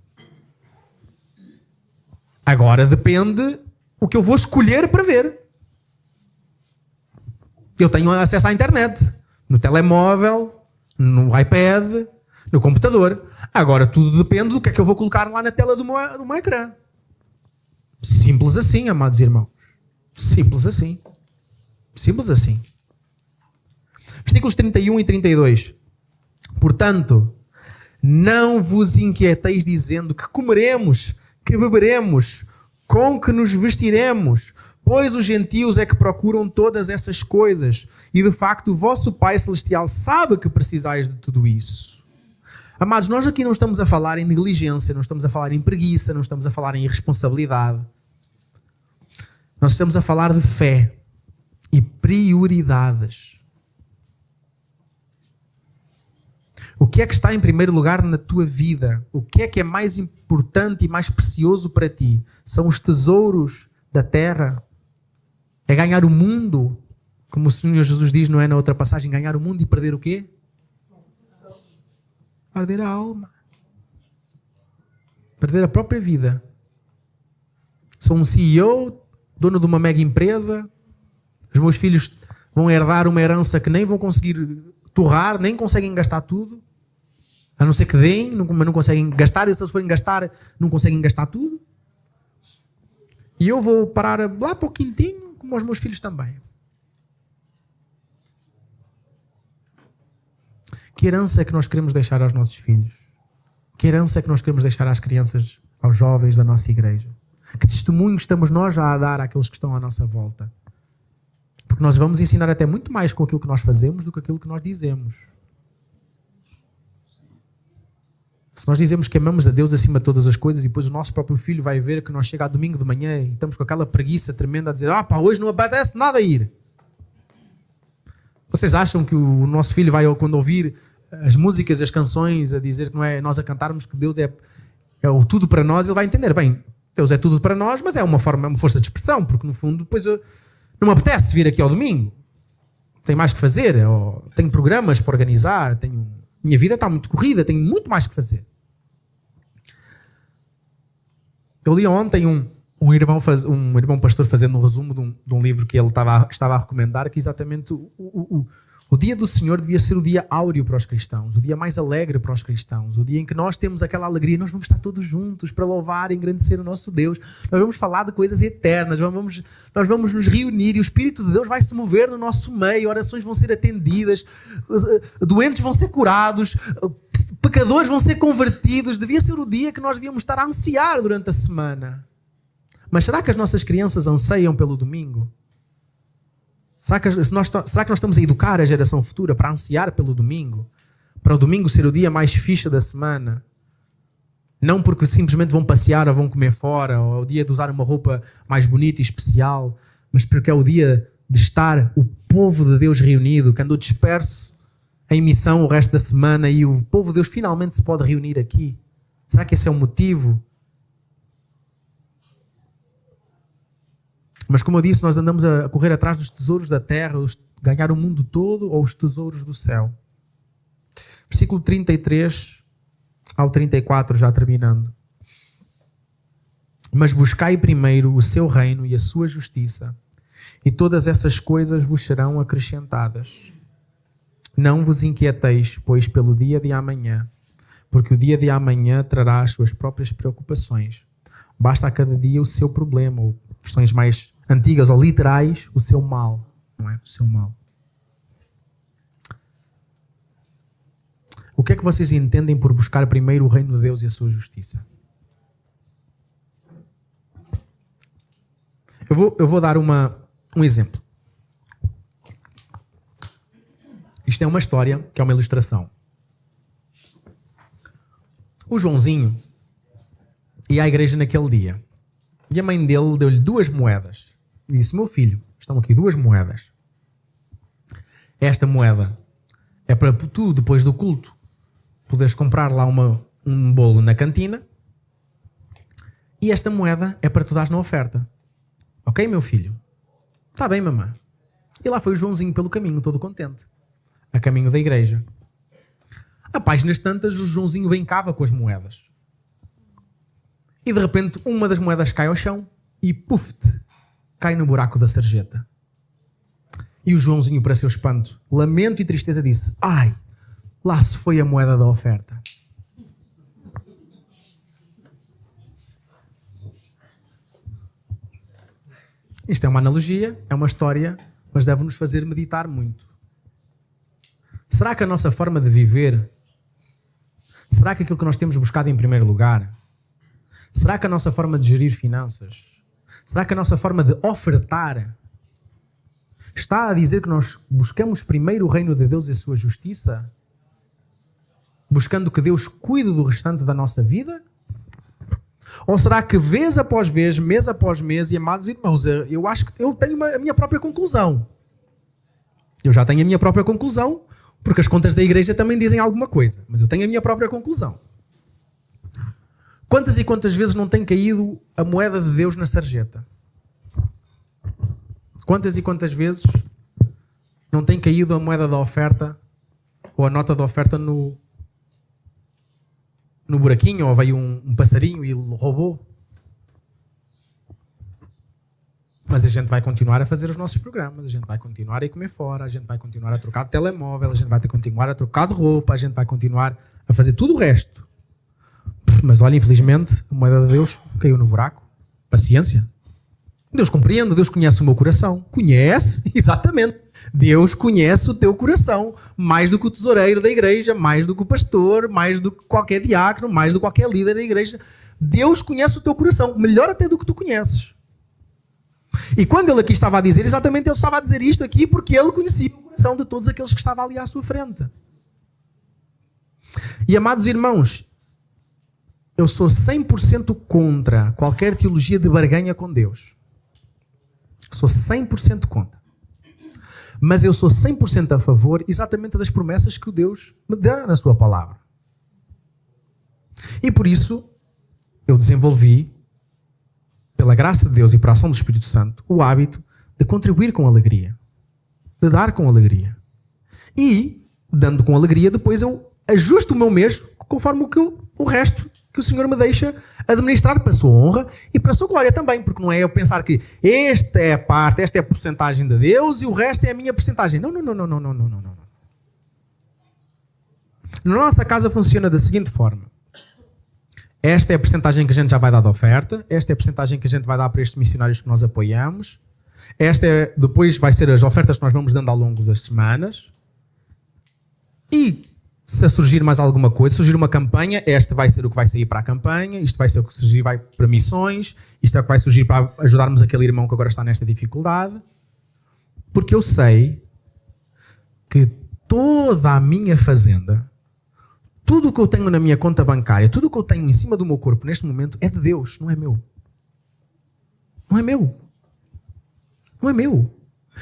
Agora depende o que eu vou escolher para ver. Eu tenho acesso à internet, no telemóvel, no iPad, no computador. Agora tudo depende do que é que eu vou colocar lá na tela do meu ecrã. Simples assim, amados irmãos. Simples assim. Simples assim. Versículos 31 e 32. Portanto, não vos inquieteis dizendo: que comeremos, que beberemos, com que nos vestiremos, pois os gentios é que procuram todas essas coisas, e de facto o vosso Pai Celestial sabe que precisais de tudo isso. Amados, nós aqui não estamos a falar em negligência, não estamos a falar em preguiça, não estamos a falar em irresponsabilidade. Nós estamos a falar de fé e prioridades. O que é que está em primeiro lugar na tua vida? O que é mais importante e mais precioso para ti? São os tesouros da terra? É ganhar o mundo? Como o Senhor Jesus diz, não é, na outra passagem, ganhar o mundo e perder o quê? Perder a alma. Perder a própria vida. Sou um CEO, dono de uma mega empresa. Os meus filhos vão herdar uma herança que nem vão conseguir torrar, nem conseguem gastar tudo. A não ser que deem, mas não conseguem gastar. E se eles forem gastar, não conseguem gastar tudo. E eu vou parar lá para o quintinho, como os meus filhos também. Que herança é que nós queremos deixar aos nossos filhos? Que herança é que nós queremos deixar às crianças, aos jovens da nossa igreja? Que testemunho estamos nós já a dar àqueles que estão à nossa volta? Porque nós vamos ensinar até muito mais com aquilo que nós fazemos do que aquilo que nós dizemos. Se nós dizemos que amamos a Deus acima de todas as coisas e depois o nosso próprio filho vai ver que nós chegamos domingo de manhã e estamos com aquela preguiça tremenda a dizer: hoje não apetece nada a ir. Vocês acham que o nosso filho vai, quando ouvir as músicas, as canções, a dizer que não é nós a cantarmos que Deus é o tudo para nós, ele vai entender: bem, Deus é tudo para nós, mas é uma força de expressão, porque no fundo depois não me apetece vir aqui ao domingo. Tenho mais que fazer, tenho programas para organizar, minha vida está muito corrida, tenho muito mais que fazer. Eu li ontem um irmão pastor fazendo um resumo de um livro que ele estava a recomendar, que exatamente o O dia do Senhor devia ser o dia áureo para os cristãos, o dia mais alegre para os cristãos, o dia em que nós temos aquela alegria, nós vamos estar todos juntos para louvar e engrandecer o nosso Deus, nós vamos falar de coisas eternas, nós vamos nos reunir e o Espírito de Deus vai se mover no nosso meio, orações vão ser atendidas, doentes vão ser curados, pecadores vão ser convertidos. Devia ser o dia que nós devíamos estar a ansiar durante a semana. Mas será que as nossas crianças anseiam pelo domingo? Será que nós estamos a educar a geração futura para ansiar pelo domingo? Para o domingo ser o dia mais fixe da semana? Não porque simplesmente vão passear ou vão comer fora, ou é o dia de usar uma roupa mais bonita e especial, mas porque é o dia de estar o povo de Deus reunido, que andou disperso em missão o resto da semana e o povo de Deus finalmente se pode reunir aqui. Será que esse é o motivo? Mas como eu disse, nós andamos a correr atrás dos tesouros da terra, ganhar o mundo todo ou os tesouros do céu. Versículo 33 ao 34, já terminando. Mas buscai primeiro o seu reino e a sua justiça, e todas essas coisas vos serão acrescentadas. Não vos inquieteis, pois, pelo dia de amanhã, porque o dia de amanhã trará as suas próprias preocupações. Basta a cada dia o seu problema, ou versões mais antigas ou literais, o seu mal. Não é? O seu mal. O que é que vocês entendem por buscar primeiro o reino de Deus e a sua justiça? Eu vou dar um exemplo. Isto é uma história que é uma ilustração. O Joãozinho ia à igreja naquele dia. E a mãe dele deu-lhe 2 moedas. E disse: meu filho, estão aqui 2 moedas. Esta moeda é para tu, depois do culto, poderes comprar lá um bolo na cantina. E esta moeda é para tu dares na oferta. Ok, meu filho? Está bem, mamãe. E lá foi o Joãozinho pelo caminho, todo contente. A caminho da igreja. A páginas tantas, o Joãozinho brincava com as moedas. E de repente uma das moedas cai ao chão e puf, cai no buraco da sarjeta. E o Joãozinho, para seu espanto, lamento e tristeza, disse: ai, lá se foi a moeda da oferta. Isto é uma analogia, é uma história, mas deve-nos fazer meditar muito. Será que a nossa forma de viver, será que aquilo que nós temos buscado em primeiro lugar, será que a nossa forma de gerir finanças, será que a nossa forma de ofertar está a dizer que nós buscamos primeiro o reino de Deus e a sua justiça? Buscando que Deus cuide do restante da nossa vida? Ou será que vez após vez, mês após mês, e amados irmãos, eu acho que eu tenho a minha própria conclusão. Eu já tenho a minha própria conclusão, porque as contas da igreja também dizem alguma coisa, mas eu tenho a minha própria conclusão. Quantas e quantas vezes não tem caído a moeda de Deus na sarjeta? Quantas e quantas vezes não tem caído a moeda da oferta ou a nota da oferta no buraquinho, ou veio um passarinho e ele roubou? Mas a gente vai continuar a fazer os nossos programas, a gente vai continuar a ir comer fora, a gente vai continuar a trocar de telemóvel, a gente vai continuar a trocar de roupa, a gente vai continuar a fazer tudo o resto. Mas olha, infelizmente, a moeda de Deus caiu no buraco. Paciência. Deus compreende, Deus conhece o meu coração. Conhece, exatamente. Deus conhece o teu coração, mais do que o tesoureiro da igreja, mais do que o pastor, mais do que qualquer diácono, mais do que qualquer líder da igreja. Deus conhece o teu coração, melhor até do que tu conheces. E quando ele aqui estava a dizer, exatamente ele estava a dizer isto aqui porque ele conhecia o coração de todos aqueles que estavam ali à sua frente. E amados irmãos, eu sou 100% contra qualquer teologia de barganha com Deus. Sou 100% contra. Mas eu sou 100% a favor exatamente das promessas que o Deus me dá na sua palavra. E por isso eu desenvolvi, pela graça de Deus e por ação do Espírito Santo, o hábito de contribuir com alegria. De dar com alegria. E, dando com alegria, depois eu ajusto o meu mês conforme o resto que o Senhor me deixa administrar para a sua honra e para a sua glória também, porque não é eu pensar que esta é a parte, esta é a porcentagem de Deus e o resto é a minha porcentagem. Não. Na nossa casa funciona da seguinte forma. Esta é a percentagem que a gente já vai dar de oferta. Esta é a percentagem que a gente vai dar para estes missionários que nós apoiamos. Depois vai ser as ofertas que nós vamos dando ao longo das semanas. E se surgir mais alguma coisa, surgir uma campanha, esta vai ser o que vai sair para a campanha, isto vai ser o que surgir vai para missões, isto é o que vai surgir para ajudarmos aquele irmão que agora está nesta dificuldade. Porque eu sei que toda a minha fazenda, tudo o que eu tenho na minha conta bancária, tudo o que eu tenho em cima do meu corpo neste momento é de Deus, não é meu. Não é meu. Não é meu.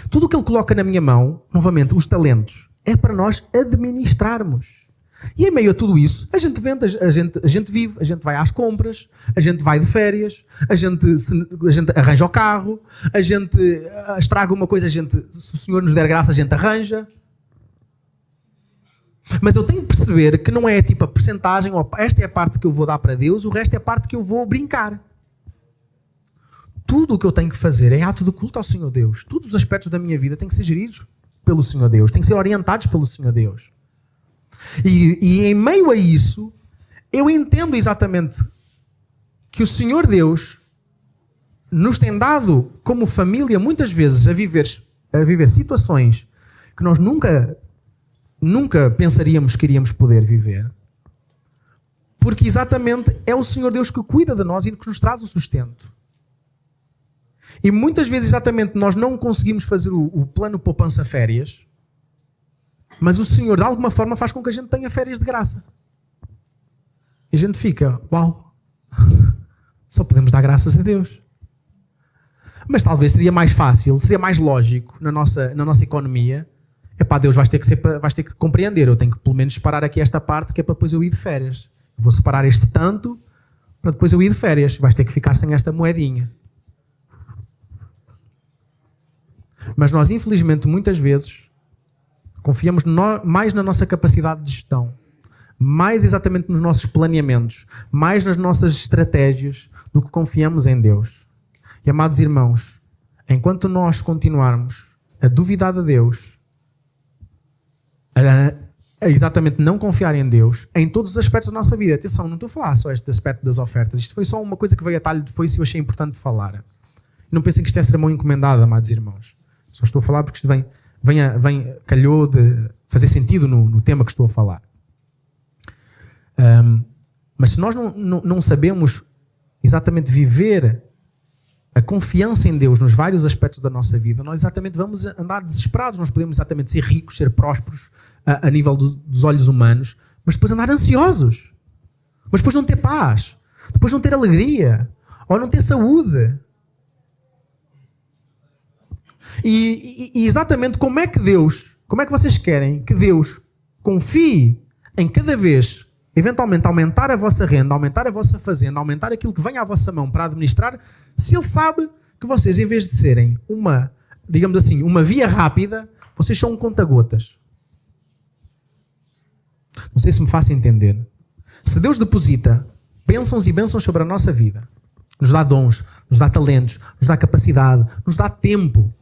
Tudo o que Ele coloca na minha mão, novamente, os talentos, é para nós administrarmos. E em meio a tudo isso, a gente vende, a gente vive, a gente vai às compras, a gente vai de férias, a gente arranja o carro, a gente estraga uma coisa, se o Senhor nos der graça, a gente arranja. Mas eu tenho que perceber que não é tipo a percentagem, esta é a parte que eu vou dar para Deus, o resto é a parte que eu vou brincar. Tudo o que eu tenho que fazer é ato de culto ao Senhor Deus. Todos os aspectos da minha vida têm que ser geridos pelo Senhor Deus, têm que ser orientados pelo Senhor Deus. E em meio a isso, eu entendo exatamente que o Senhor Deus nos tem dado como família muitas vezes a viver situações que nós nunca pensaríamos que iríamos poder viver. Porque exatamente é o Senhor Deus que cuida de nós e que nos traz o sustento. E muitas vezes exatamente nós não conseguimos fazer o plano poupança-férias, mas o Senhor de alguma forma faz com que a gente tenha férias de graça. E a gente fica, uau, só podemos dar graças a Deus. Mas talvez seria mais fácil, seria mais lógico na nossa economia. Epá, Deus, vais ter que compreender. Eu tenho que pelo menos separar aqui esta parte que é para depois eu ir de férias. Vou separar este tanto para depois eu ir de férias. Vais ter que ficar sem esta moedinha. Mas nós, infelizmente, muitas vezes confiamos mais na nossa capacidade de gestão, mais exatamente nos nossos planeamentos, mais nas nossas estratégias do que confiamos em Deus. E, amados irmãos, enquanto nós continuarmos a duvidar de Deus, a exatamente não confiar em Deus em todos os aspectos da nossa vida. Atenção, não estou a falar só este aspecto das ofertas. Isto foi só uma coisa que veio a talho de foice e eu achei importante falar. Não pensem que isto é sermão encomendado, amados irmãos. Só estou a falar porque isto calhou de fazer sentido no tema que estou a falar. Mas se nós não sabemos exatamente viver a confiança em Deus nos vários aspectos da nossa vida, nós exatamente vamos andar desesperados. Nós podemos exatamente ser ricos, ser prósperos a nível dos olhos humanos, mas depois andar ansiosos. Mas depois não ter paz. Depois não ter alegria. Ou não ter saúde. E exatamente como é que vocês querem que Deus confie em cada vez, eventualmente aumentar a vossa renda, aumentar a vossa fazenda, aumentar aquilo que vem à vossa mão para administrar, se Ele sabe que vocês, em vez de serem uma via rápida, vocês são um conta-gotas. Não sei se me faço entender. Se Deus deposita bênçãos e bênçãos sobre a nossa vida, nos dá dons, nos dá talentos, nos dá capacidade, nos dá tempo,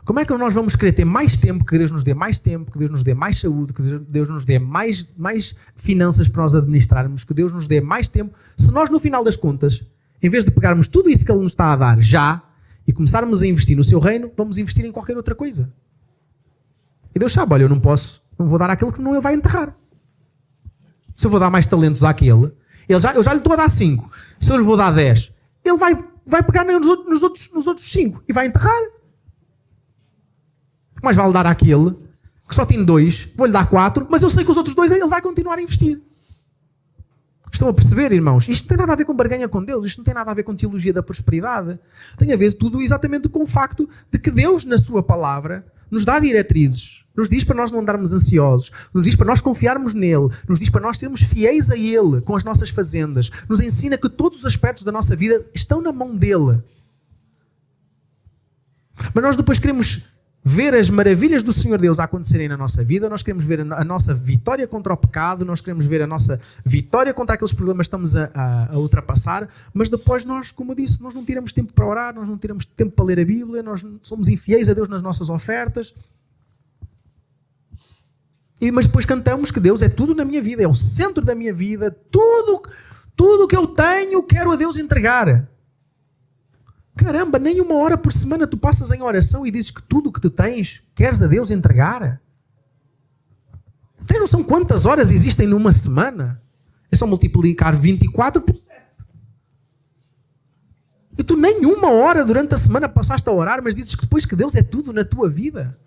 como é que nós vamos querer ter mais tempo, que Deus nos dê mais tempo, que Deus nos dê mais saúde, que Deus nos dê mais finanças para nós administrarmos, que Deus nos dê mais tempo, se nós no final das contas, em vez de pegarmos tudo isso que Ele nos está a dar já e começarmos a investir no seu reino, vamos investir em qualquer outra coisa. E Deus sabe, olha, eu não vou dar àquele que não Ele vai enterrar. Se eu vou dar mais talentos àquele, eu já lhe estou a dar 5. Se eu lhe vou dar 10, Ele vai pegar nos outros 5 e vai enterrar. Mas vale dar àquele que só tem 2, vou-lhe dar 4, mas eu sei que os outros 2 ele vai continuar a investir. Estão a perceber, irmãos? Isto não tem nada a ver com barganha com Deus, isto não tem nada a ver com teologia da prosperidade. Tem a ver tudo exatamente com o facto de que Deus, na sua palavra, nos dá diretrizes. Nos diz para nós não andarmos ansiosos, nos diz para nós confiarmos nele, nos diz para nós sermos fiéis a Ele com as nossas fazendas, nos ensina que todos os aspectos da nossa vida estão na mão dele. Mas nós depois queremos ver as maravilhas do Senhor Deus a acontecerem na nossa vida, nós queremos ver a nossa vitória contra o pecado, nós queremos ver a nossa vitória contra aqueles problemas que estamos a ultrapassar, mas depois nós, como eu disse, nós não tiramos tempo para orar, nós não tiramos tempo para ler a Bíblia, nós somos infiéis a Deus nas nossas ofertas. Mas depois cantamos que Deus é tudo na minha vida, é o centro da minha vida, tudo que eu tenho, quero a Deus entregar. Caramba, nem 1 hora por semana tu passas em oração e dizes que tudo o que tu tens, queres a Deus entregar? Tens noção quantas horas existem numa semana? É só multiplicar 24 por 7. E tu nem 1 hora durante a semana passaste a orar, mas dizes que depois que Deus é tudo na tua vida.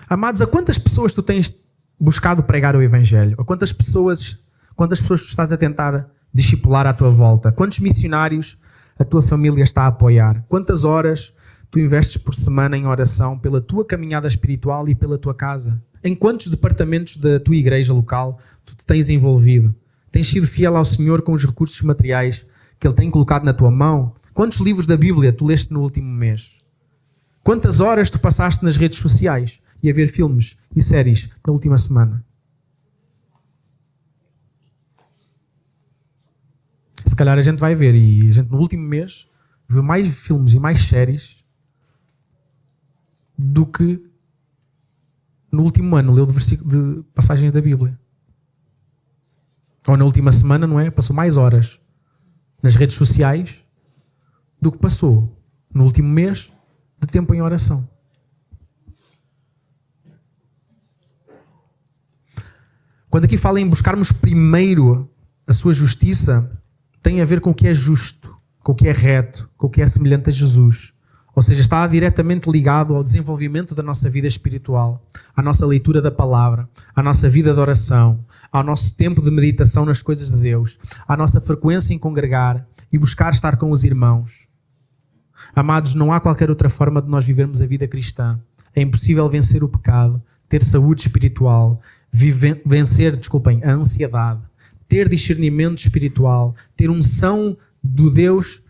Amados, a quantas pessoas tu tens buscado pregar o Evangelho? A quantas pessoas tu estás a tentar discipular à tua volta? Quantos missionários a tua família está a apoiar? Quantas horas tu investes por semana em oração pela tua caminhada espiritual e pela tua casa? Em quantos departamentos da tua igreja local tu te tens envolvido? Tens sido fiel ao Senhor com os recursos materiais que Ele tem colocado na tua mão? Quantos livros da Bíblia tu leste no último mês? Quantas horas tu passaste nas redes sociais e a ver filmes e séries na última semana? Se calhar a gente vai ver, e a gente no último mês viu mais filmes e mais séries do que no último ano leu de passagens da Bíblia. Ou na última semana, não é? Passou mais horas nas redes sociais do que passou no último mês de tempo em oração. Quando aqui fala em buscarmos primeiro a sua justiça, tem a ver com o que é justo, com o que é reto, com o que é semelhante a Jesus. Ou seja, está diretamente ligado ao desenvolvimento da nossa vida espiritual, à nossa leitura da palavra, à nossa vida de oração, ao nosso tempo de meditação nas coisas de Deus, à nossa frequência em congregar e buscar estar com os irmãos. Amados, não há qualquer outra forma de nós vivermos a vida cristã. É impossível vencer o pecado, ter saúde espiritual, vencer a ansiedade, ter discernimento espiritual, ter unção de Deus,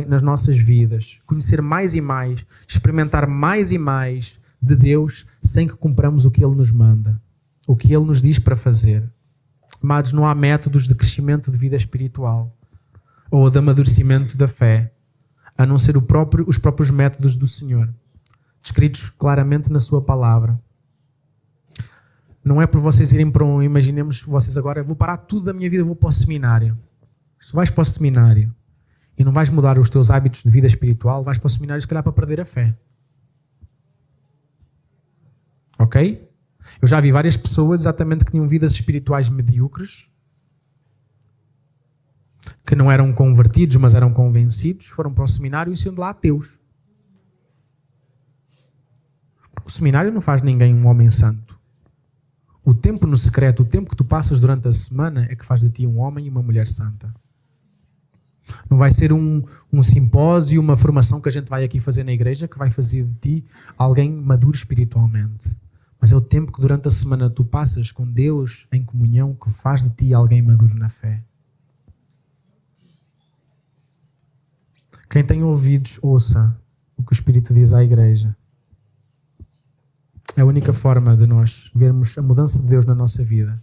nas nossas vidas, conhecer mais e mais, experimentar mais e mais de Deus sem que cumpramos o que Ele nos manda, o que Ele nos diz para fazer. Amados, não há métodos de crescimento de vida espiritual ou de amadurecimento da fé, a não ser os próprios métodos do Senhor, descritos claramente na sua palavra. Não é por vocês irem para imaginemos vocês agora, vou parar tudo da minha vida, vou para o seminário. Se vais para o seminário e não vais mudar os teus hábitos de vida espiritual, vais para o seminário se calhar para perder a fé. Ok? Eu já vi várias pessoas exatamente que tinham vidas espirituais medíocres, que não eram convertidos, mas eram convencidos, foram para o seminário e sendo lá ateus. O seminário não faz ninguém um homem santo. O tempo no secreto, o tempo que tu passas durante a semana é que faz de ti um homem e uma mulher santa. Não vai ser um simpósio, uma formação que a gente vai aqui fazer na igreja que vai fazer de ti alguém maduro espiritualmente. Mas é o tempo que durante a semana tu passas com Deus em comunhão que faz de ti alguém maduro na fé. Quem tem ouvidos, ouça o que o Espírito diz à igreja. A única forma de nós vermos a mudança de Deus na nossa vida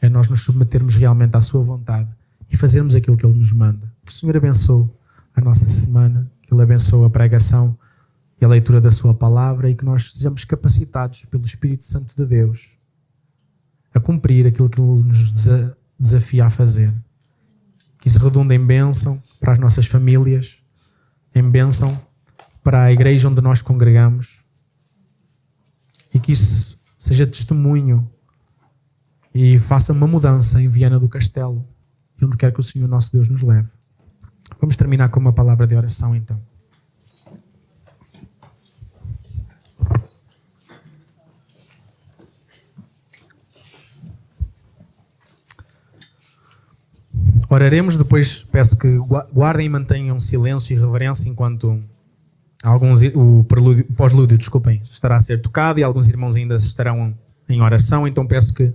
é nós nos submetermos realmente à sua vontade e fazermos aquilo que Ele nos manda. Que o Senhor abençoe a nossa semana, que Ele abençoe a pregação e a leitura da sua palavra e que nós sejamos capacitados pelo Espírito Santo de Deus a cumprir aquilo que Ele nos desafia a fazer. Que isso redunde em bênção para as nossas famílias, em bênção para a igreja onde nós congregamos e que isso seja testemunho e faça uma mudança em Viana do Castelo e onde quer que o Senhor nosso Deus nos leve. Vamos terminar com uma palavra de oração então. Oraremos, depois peço que guardem e mantenham silêncio e reverência enquanto o pós-lúdio, estará a ser tocado e alguns irmãos ainda estarão em oração, então peço que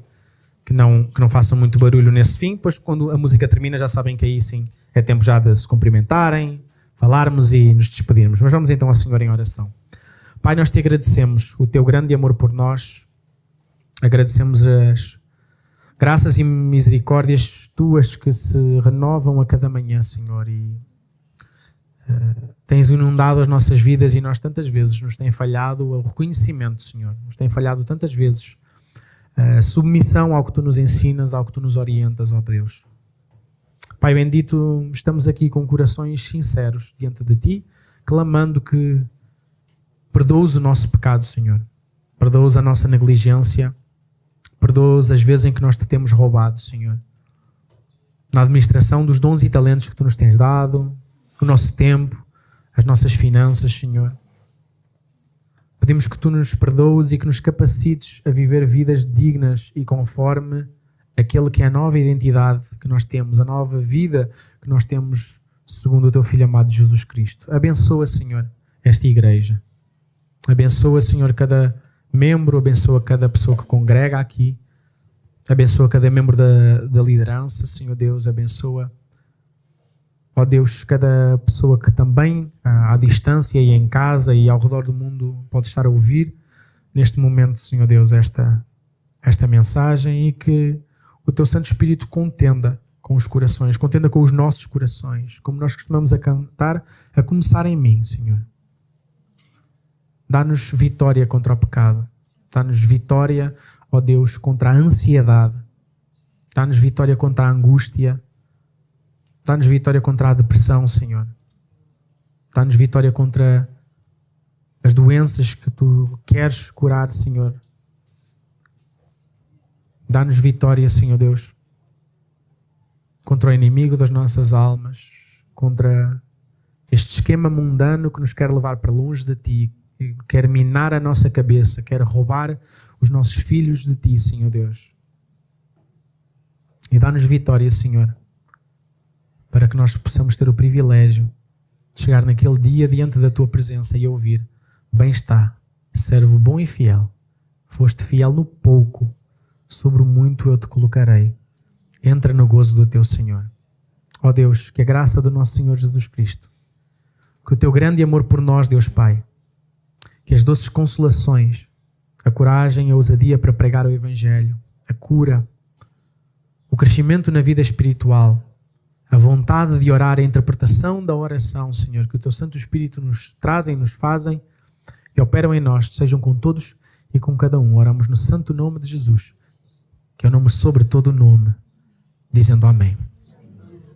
não façam muito barulho nesse fim, pois quando a música termina já sabem que aí sim é tempo já de se cumprimentarem, falarmos e nos despedirmos. Mas vamos então ao Senhor em oração. Pai, nós te agradecemos o teu grande amor por nós, agradecemos as graças e misericórdias tuas que se renovam a cada manhã, Senhor, e Tens inundado as nossas vidas e nós tantas vezes nos tem falhado o reconhecimento, Senhor. Nos tem falhado tantas vezes a submissão ao que Tu nos ensinas, ao que Tu nos orientas, ó Deus. Pai bendito, estamos aqui com corações sinceros diante de Ti, clamando que perdoes o nosso pecado, Senhor. Perdoes a nossa negligência. Perdoes as vezes em que nós Te temos roubado, Senhor. Na administração dos dons e talentos que Tu nos tens dado, o nosso tempo, as nossas finanças, Senhor. Pedimos que Tu nos perdoes e que nos capacites a viver vidas dignas e conforme aquele que é a nova identidade que nós temos, a nova vida que nós temos segundo o Teu Filho amado Jesus Cristo. Abençoa, Senhor, esta igreja. Abençoa, Senhor, cada membro, abençoa cada pessoa que congrega aqui. Abençoa cada membro da liderança, Senhor Deus, abençoa, ó Deus, cada pessoa que também à distância e em casa e ao redor do mundo pode estar a ouvir neste momento, Senhor Deus, esta mensagem e que o Teu Santo Espírito contenda com os corações, contenda com os nossos corações, como nós costumamos a cantar, a começar em mim, Senhor. Dá-nos vitória contra o pecado, dá-nos vitória, ó Deus, contra a ansiedade, dá-nos vitória contra a angústia, dá-nos vitória contra a depressão, Senhor. Dá-nos vitória contra as doenças que Tu queres curar, Senhor. Dá-nos vitória, Senhor Deus, contra o inimigo das nossas almas, contra este esquema mundano que nos quer levar para longe de Ti, que quer minar a nossa cabeça, quer roubar os nossos filhos de Ti, Senhor Deus. E dá-nos vitória, Senhor, para que nós possamos ter o privilégio de chegar naquele dia diante da Tua presença e ouvir: bem está, servo bom e fiel, foste fiel no pouco, sobre o muito eu te colocarei, entra no gozo do Teu Senhor. Ó Deus, que a graça do nosso Senhor Jesus Cristo, que o Teu grande amor por nós, Deus Pai, que as doces consolações, a coragem e a ousadia para pregar o Evangelho, a cura, o crescimento na vida espiritual, a vontade de orar, a interpretação da oração, Senhor, que o Teu Santo Espírito nos trazem, nos fazem e operam em nós, sejam com todos e com cada um. Oramos no santo nome de Jesus, que é o nome sobre todo o nome, dizendo amém.